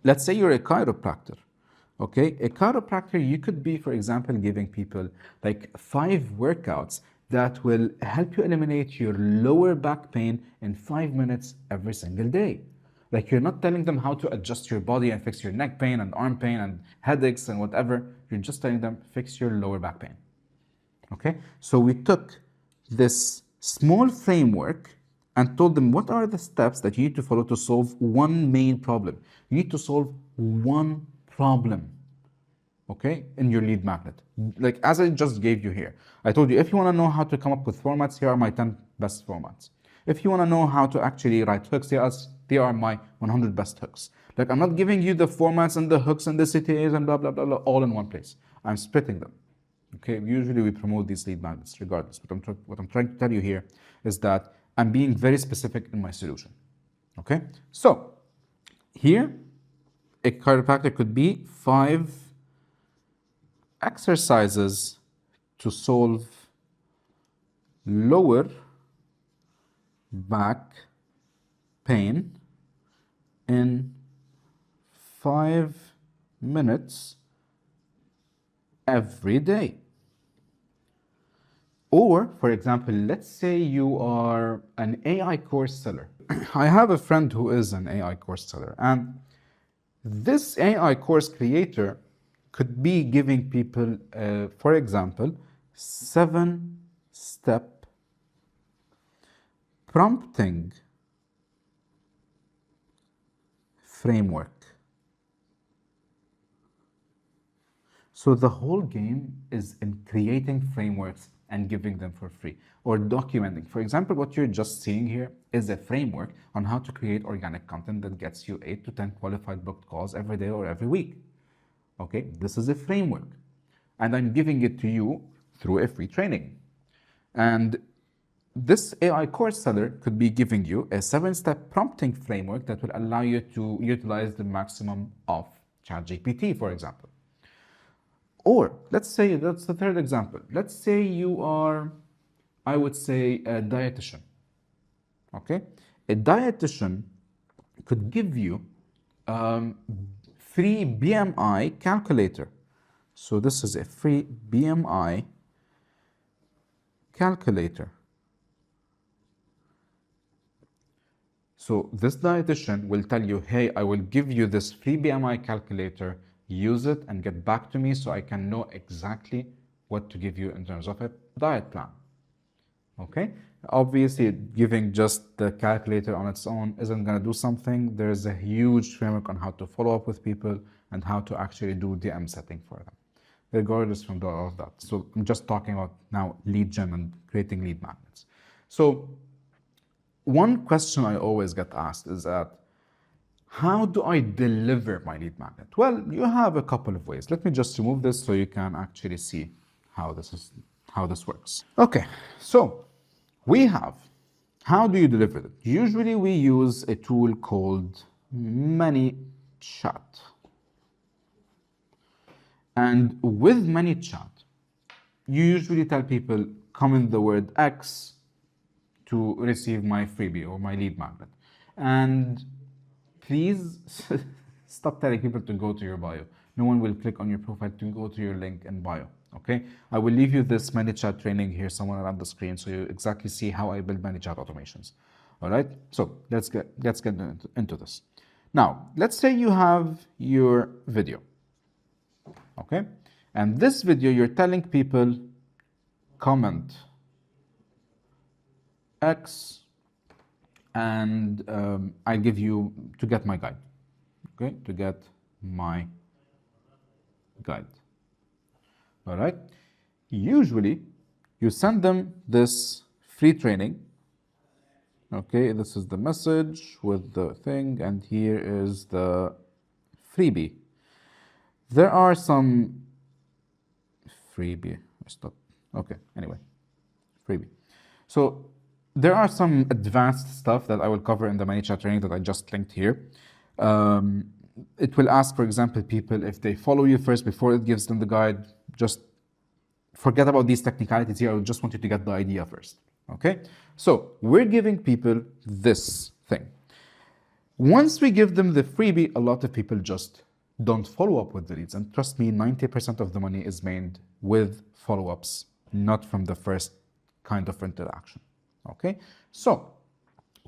let's say you're a chiropractor. Okay, a chiropractor, you could be, for example, giving people like 5 workouts that will help you eliminate your lower back pain in 5 minutes every single day. Like you're not telling them how to adjust your body and fix your neck pain and arm pain and headaches and whatever. You're just telling them fix your lower back pain. Okay, so we took this small framework and told them what are the steps that you need to follow to solve one main problem. You need to solve one problem, okay, in your lead magnet. Like as I just gave you here, I told you if you want to know how to come up with formats, here are my 10 best formats. If you want to know how to actually write hooks, here are my 100 best hooks. Like I'm not giving you the formats and the hooks and the CTAs and blah, blah, blah, blah, all in one place. I'm splitting them. Okay, usually we promote these lead magnets regardless. What I'm trying to tell you here is that I'm being very specific in my solution. Okay, so here, a chiropractor could be 5 exercises to solve lower back pain in 5 minutes every day. Or, for example, let's say you are an AI course seller. I have a friend who is an AI course seller, and this AI course creator could be giving people, for example, 7-step prompting framework. So the whole game is in creating frameworks and giving them for free or documenting. For example, what you're just seeing here is a framework on how to create organic content that gets you 8 to 10 qualified booked calls every day or every week. Okay, this is a framework. And I'm giving it to you through a free training. And this AI course seller could be giving you a 7-step prompting framework that will allow you to utilize the maximum of ChatGPT, for example. Or let's say, that's the third example. Let's say you are, I would say, a dietitian. Okay? A dietitian could give you free BMI calculator. So this is a free BMI calculator. So this dietitian will tell you, hey, I will give you this free BMI calculator, use it and get back to me so I can know exactly what to give you in terms of a diet plan. Okay? Obviously, giving just the calculator on its own isn't going to do something. There's a huge framework on how to follow up with people and how to actually do DM setting for them, regardless from all of that. So I'm just talking about now lead gen and creating lead magnets. So one question I always get asked is that, how do I deliver my lead magnet? Well, you have a couple of ways. Let me just remove this so you can actually see how this works. Okay, so we have, how do you deliver it? Usually we use a tool called ManyChat. And with ManyChat, you usually tell people, comment the word X to receive my freebie or my lead magnet. And please stop telling people to go to your bio. No one will click on your profile to go to your link in bio, okay? I will leave you this ManyChat training here somewhere around the screen so you exactly see how I build ManyChat automations, all right? So let's get into this. Now, let's say you have your video, okay? And this video, you're telling people, comment X, and I give you to get my guide, okay? To get my guide, all right? Usually, you send them this free training, okay? This is the message with the thing, and here is the freebie. There are some freebie, stop, okay, anyway, freebie. So there are some advanced stuff that I will cover in the ManyChat training that I just linked here. It will ask, for example, people if they follow you first before it gives them the guide. Just forget about these technicalities here. I just want you to get the idea first, okay? So we're giving people this thing. Once we give them the freebie, a lot of people just don't follow up with the leads. And trust me, 90% of the money is made with follow-ups, not from the first kind of interaction. Okay, so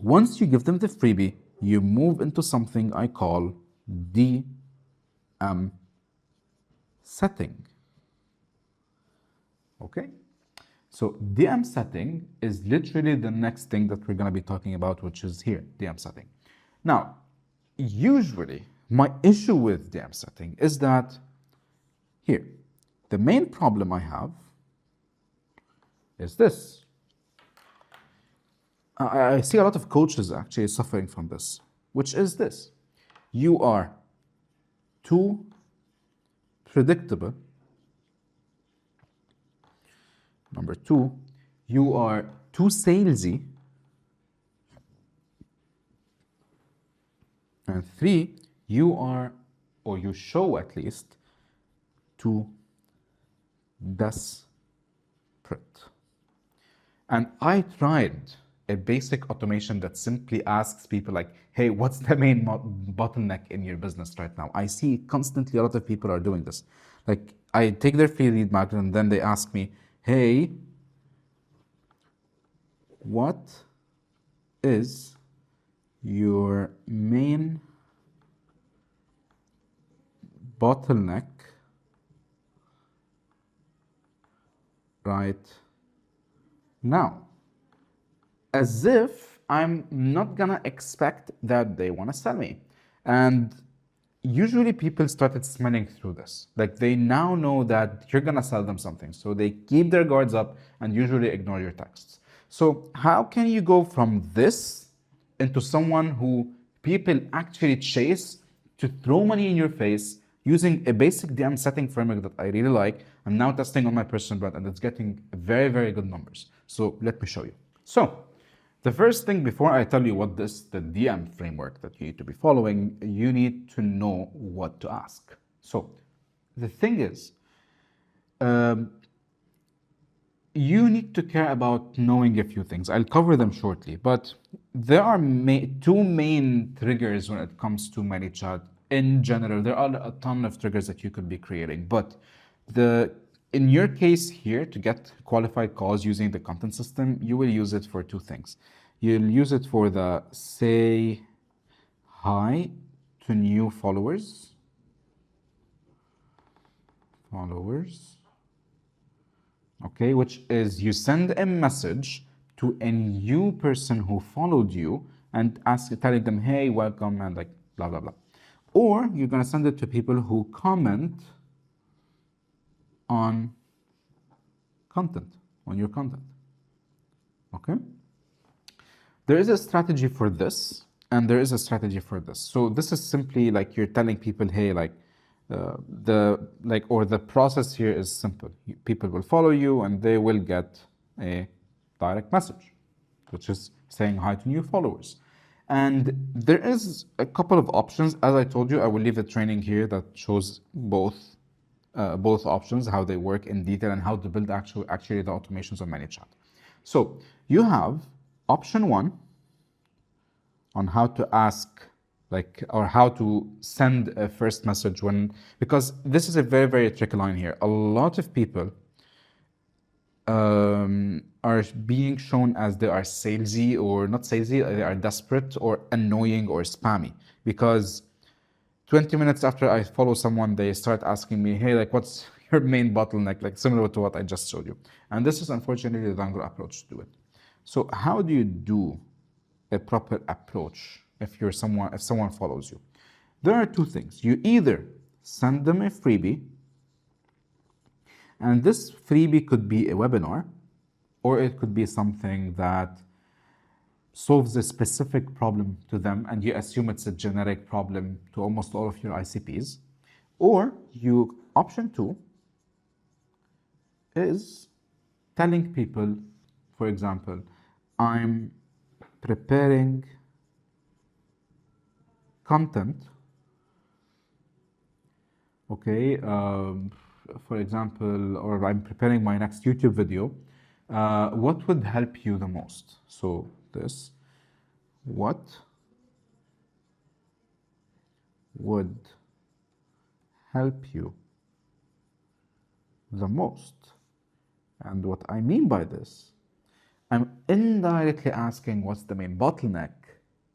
once you give them the freebie, you move into something I call DM setting. Okay, so DM setting is literally the next thing that we're going to be talking about, which is here, DM setting. Now, usually my issue with DM setting is that here, the main problem I have is this. I see a lot of coaches actually suffering from this, which is this. You are too predictable. Number two, you are too salesy. And three, you are, or you show at least, too desperate. And I tried a basic automation that simply asks people like, hey, what's the main bottleneck in your business right now? I see constantly a lot of people are doing this. Like I take their free lead magnet and then they ask me, hey, what is your main bottleneck right now? As if I'm not gonna expect that they wanna sell me. And usually people started smelling through this. Like they now know that you're gonna sell them something. So they keep their guards up and usually ignore your texts. So how can you go from this into someone who people actually chase to throw money in your face using a basic DM setting framework that I really like? I'm now testing on my personal brand and it's getting very, very good numbers. So let me show you. So the first thing before I tell you what this the DM framework that you need to be following, you need to know what to ask. So the thing is, you need to care about knowing a few things. I'll cover them shortly, but there are two main triggers when it comes to ManyChat. In general, there are a ton of triggers that you could be creating, but in your case here, to get qualified calls using the content system, you will use it for two things. You'll use it for the say hi to new followers, okay, which is you send a message to a new person who followed you and telling them, hey, welcome, and like blah, blah, blah. Or you're gonna send it to people who comment on your content, okay? There is a strategy for this, and there is a strategy for this. So this is simply like you're telling people, hey, like, the process here is simple. People will follow you and they will get a direct message, which is saying hi to new followers. And there is a couple of options. As I told you, I will leave a training here that shows both options, how they work in detail and how to build actually the automations of ManyChat. So you have option one on how to ask or how to send a first message because this is a very, very tricky line here. A lot of people are being shown as they are salesy or not salesy, they are desperate or annoying or spammy because 20 minutes after I follow someone, they start asking me, hey, like, what's your main bottleneck? Like similar to what I just showed you. And this is unfortunately the wrong approach to do it. So how do you do a proper approach if someone follows you? There are two things. You either send them a freebie, and this freebie could be a webinar, or it could be something that solves a specific problem to them, and you assume it's a generic problem to almost all of your ICPs. Or option two is telling people, for example, I'm preparing content, okay, for example, or I'm preparing my next YouTube video. What would help you the most? So what would help you the most? And what I mean by this, I'm indirectly asking what's the main bottleneck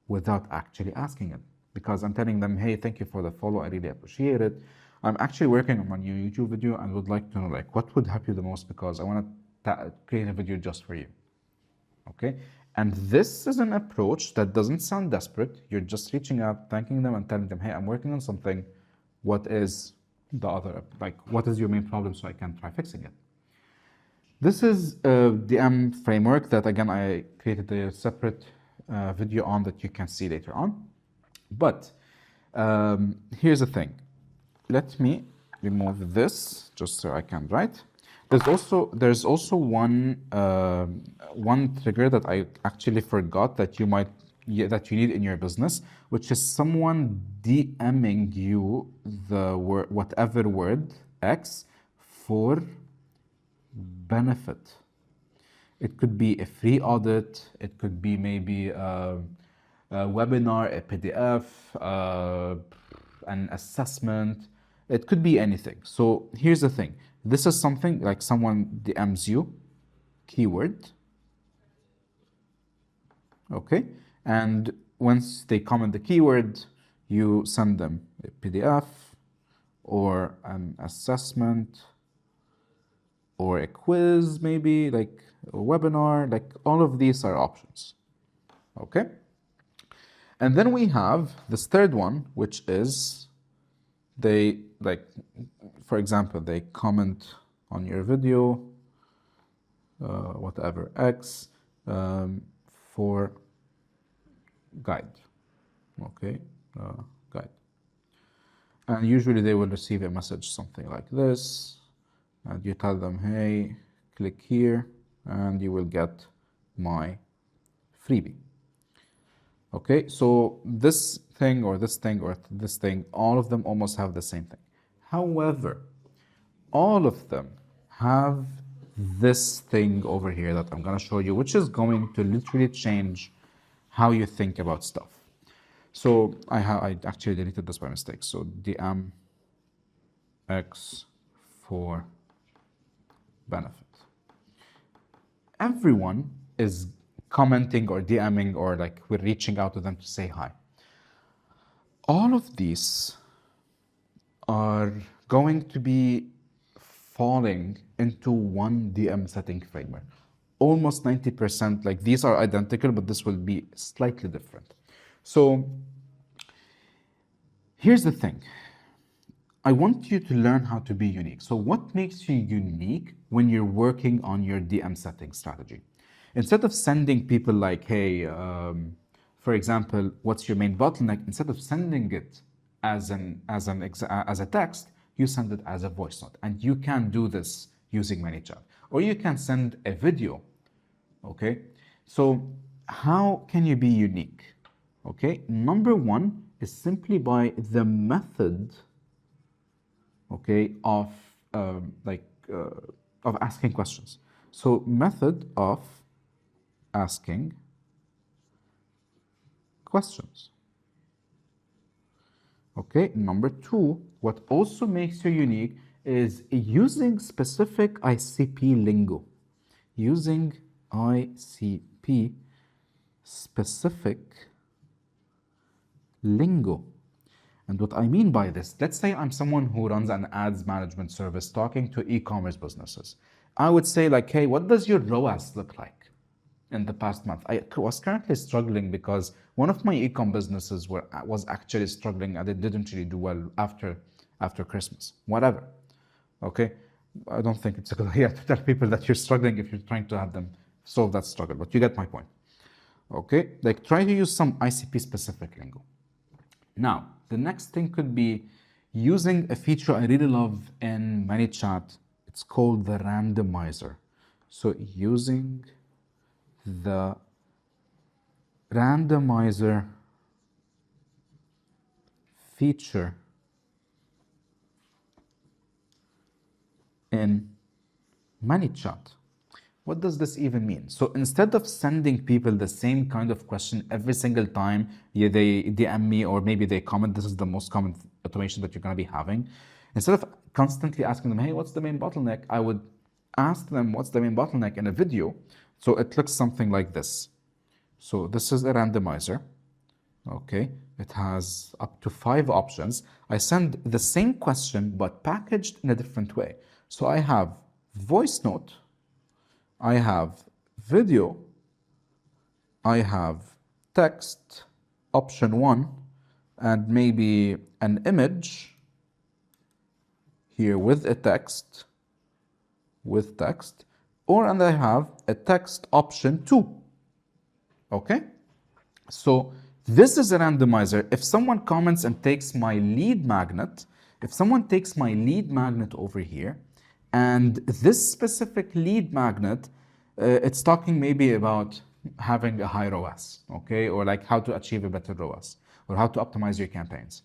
without actually asking it. Because I'm telling them, hey, thank you for the follow, I really appreciate it. I'm actually working on my new YouTube video and would like to know like what would help you the most because I want to create a video just for you. Okay? And this is an approach that doesn't sound desperate. You're just reaching out, thanking them and telling them, hey, I'm working on something. What is what is your main problem so I can try fixing it? This is a DM framework that, again, I created a separate video on that you can see later on. But here's the thing. Let me remove this just so I can write. There's also one trigger that I actually forgot that you need in your business, which is someone DMing you the whatever word X for benefit. It could be a free audit. It could be maybe a webinar, a PDF, an assessment. It could be anything. So here's the thing. This is something like someone DMs you, keyword, okay? And once they comment the keyword, you send them a PDF or an assessment or a quiz, maybe like a webinar, like all of these are options, okay? And then we have this third one, which is they like, for example, they comment on your video, whatever, X, for guide, okay, guide. And usually they will receive a message something like this, and you tell them, hey, click here, and you will get my freebie. Okay, so this thing or this thing or this thing, all of them almost have the same thing. However, all of them have this thing over here that I'm going to show you, which is going to literally change how you think about stuff. So I actually deleted this by mistake. So DM X for benefit. Everyone is commenting or DMing or like we're reaching out to them to say hi. All of these are going to be falling into one DM setting framework. Almost 90%, like these are identical, but this will be slightly different. So here's the thing. I want you to learn how to be unique. So what makes you unique when you're working on your DM setting strategy? Instead of sending people like, hey, for example, what's your main bottleneck? Instead of sending it as a text, you send it as a voice note. And you can do this using ManyChat. Or you can send a video, okay? So how can you be unique? Okay, number one is simply by the method, okay, of asking questions. So method of asking questions. Okay, number two, what also makes you unique is using specific ICP lingo. Using ICP specific lingo. And what I mean by this, let's say I'm someone who runs an ads management service talking to e-commerce businesses. I would say like, hey, what does your ROAS look like in the past month? I was currently struggling because one of my e-com businesses was actually struggling and it didn't really do well after Christmas, whatever, okay? I don't think it's a good idea to tell people that you're struggling if you're trying to have them solve that struggle, but you get my point, okay? Like try to use some ICP specific lingo. Now, the next thing could be using a feature I really love in ManyChat. It's called the randomizer. So using the randomizer feature in ManyChat. What does this even mean? So instead of sending people the same kind of question every single time they DM me or maybe they comment, this is the most common automation that you're going to be having. Instead of constantly asking them, hey, what's the main bottleneck? I would ask them what's the main bottleneck in a video. So it looks something like this. So this is a randomizer. Okay, it has up to 5 options. I send the same question but packaged in a different way. So I have voice note, I have video, I have text, option 1, and maybe an image here with a text, and I have a text option 2. Okay? So this is a randomizer. If someone comments and takes my lead magnet, over here, and this specific lead magnet, it's talking maybe about having a high ROAS, okay? Or like how to achieve a better ROAS, or how to optimize your campaigns.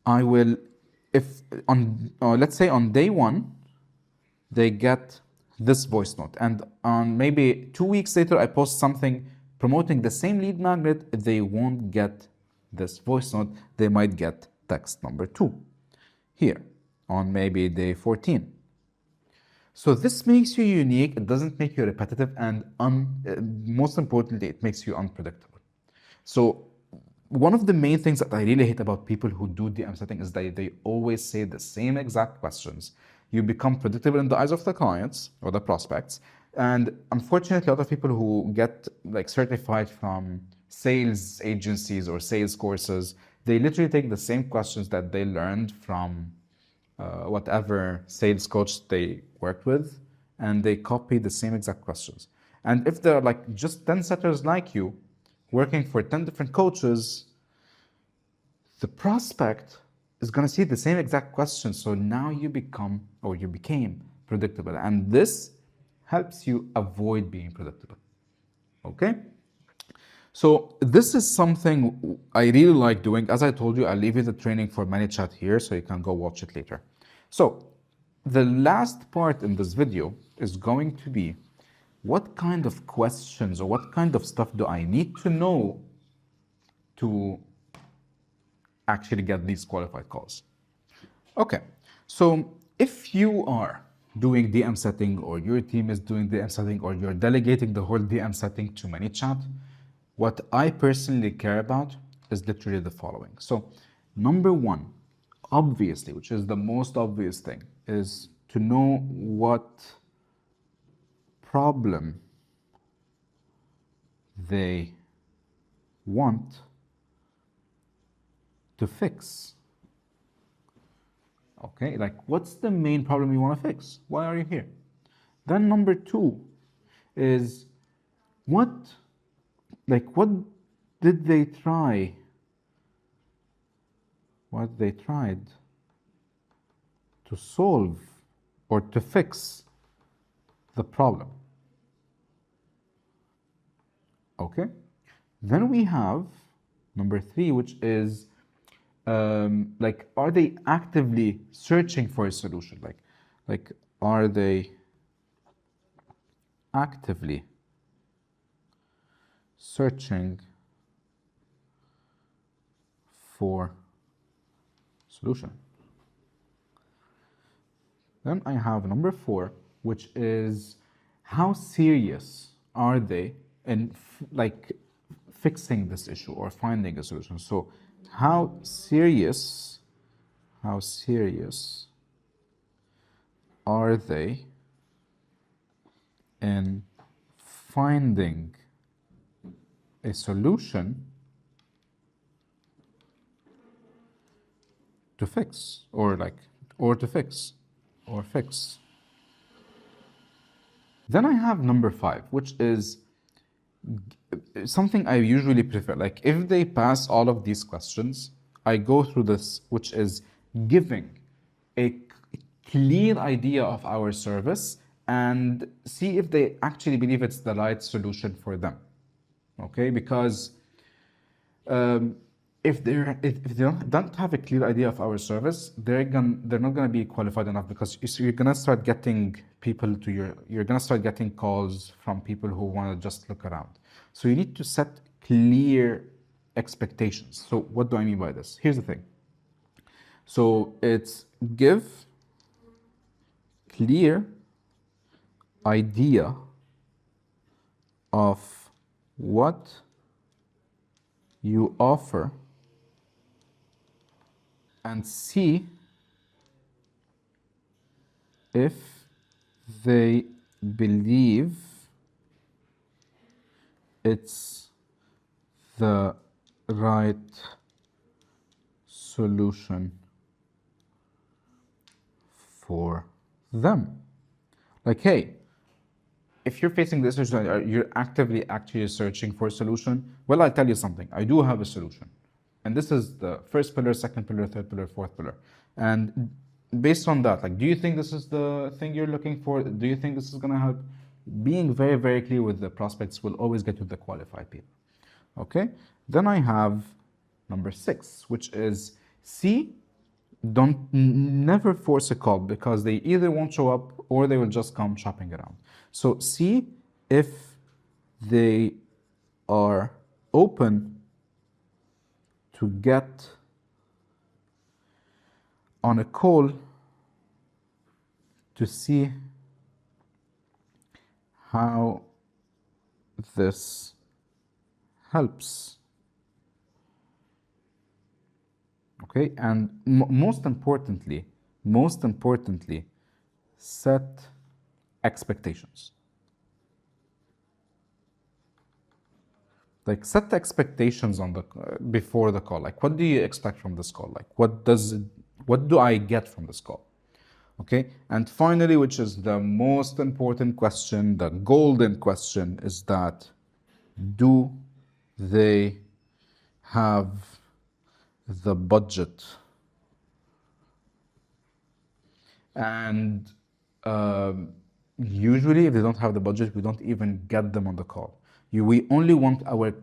I will, if on, let's say on day 1, they get this voice note. And on maybe 2 weeks later, I post something promoting the same lead magnet, they won't get this voice note. They might get text number 2 here on maybe day 14. So this makes you unique. It doesn't make you repetitive, and most importantly, it makes you unpredictable. So one of the main things that I really hate about people who do DM setting is that they always say the same exact questions. You become predictable in the eyes of the clients or the prospects. And unfortunately, a lot of people who get like certified from sales agencies or sales courses, they literally take the same questions that they learned from whatever sales coach they worked with, and they copy the same exact questions. And if there are like just 10 setters like you working for 10 different coaches, the prospect is going to see the same exact questions. So now you become, or you became predictable. And this helps you avoid being predictable. Okay? So this is something I really like doing. As I told you, I'll leave you the training for ManyChat here so you can go watch it later. So the last part in this video is going to be what kind of questions or what kind of stuff do I need to know to actually get these qualified calls. Okay, so if you are doing DM setting, or your team is doing DM setting, or you're delegating the whole DM setting to ManyChat, what I personally care about is literally the following. So number one, obviously, which is the most obvious thing, is to know what problem they want to fix. Okay, like what's the main problem you want to fix? Why are you here? Then number two is what did they try? What they tried to solve or to fix the problem. Okay, then we have number three, which is like, are they actively searching for a solution? Like are they actively searching for solution? Then I have number four, which is how serious are they in like fixing this issue or finding a solution? So how serious are they in finding a solution to fix, or to fix, or fix. Then I have number five, which is something I usually prefer. Like if they pass all of these questions, I go through this, which is giving a clear idea of our service and see if they actually believe it's the right solution for them. Okay, because if they don't have a clear idea of our service, they're not gonna be qualified enough, because you're gonna start getting people to you're gonna start getting calls from people who want to just look around. So you need to set clear expectations. So what do I mean by this? Here's the thing. So it's give clear idea of what you offer and see if they believe it's the right solution for them. Like, hey, if you're facing this issue, you're actively actually searching for a solution, well, I'll tell you something. I do have a solution. And this is the first pillar, second pillar, third pillar, fourth pillar. And based on that, like, do you think this is the thing you're looking for? Do you think this is going to help? Being very, very clear with the prospects will always get you the qualified people. Okay? Then I have number 6, which is see never force a call because they either won't show up or they will just come shopping around. So see if they are open to get on a call to see how this helps. Okay, and most importantly, set expectations. Like set expectations on the before the call. Like, what do you expect from this call? Like, what do I get from this call? Okay, and finally, which is the most important question, the golden question, is that do they have the budget? And usually, if they don't have the budget, we don't even get them on the call. We only want our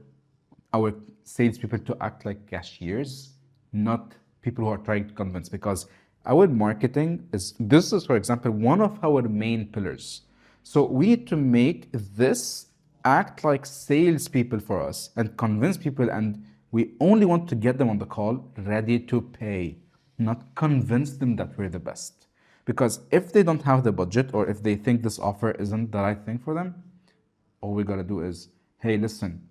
salespeople to act like cashiers, not people who are trying to convince. Because our marketing is, this is, for example, one of our main pillars. So we need to make this act like salespeople for us and convince people, and we only want to get them on the call ready to pay, not convince them that we're the best. Because if they don't have the budget, or if they think this offer isn't the right thing for them, all we gotta do is, hey, listen,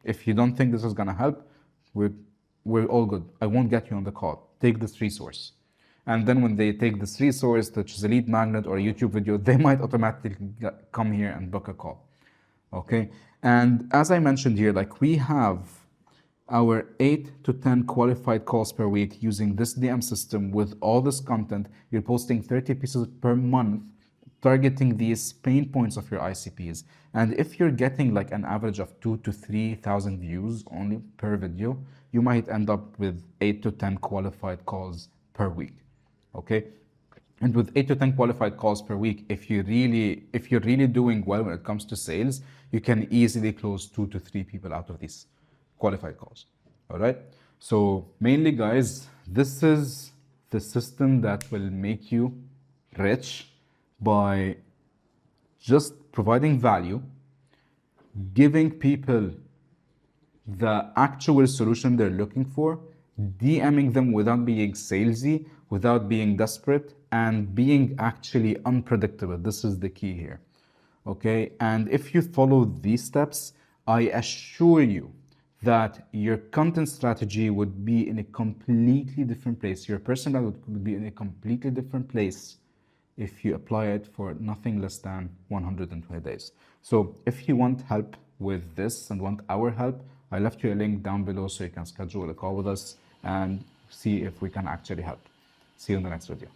if you don't think this is gonna help, we're all good. I won't get you on the call. Take this resource. And then when they take this resource, which is a lead magnet or a YouTube video, they might automatically come here and book a call. Okay. And as I mentioned here, like we have our 8 to 10 qualified calls per week using this DM system with all this content. You're posting 30 pieces per month, targeting these pain points of your ICPs. And if you're getting like an average of 2,000 to 3,000 views only per video, you might end up with 8 to 10 qualified calls per week. Okay. And with 8 to 10 qualified calls per week, if you're really doing well when it comes to sales, you can easily close 2 to 3 people out of these qualified calls. All right. So mainly, guys, this is the system that will make you rich by just providing value, giving people the actual solution they're looking for, DMing them without being salesy, without being desperate, and being actually unpredictable. This is the key here. Okay. And if you follow these steps, I assure you that your content strategy would be in a completely different place. Your personal would be in a completely different place if you apply it for nothing less than 120 days. So if you want help with this and want our help, I left you a link down below so you can schedule a call with us and see if we can actually help. See you in the next video.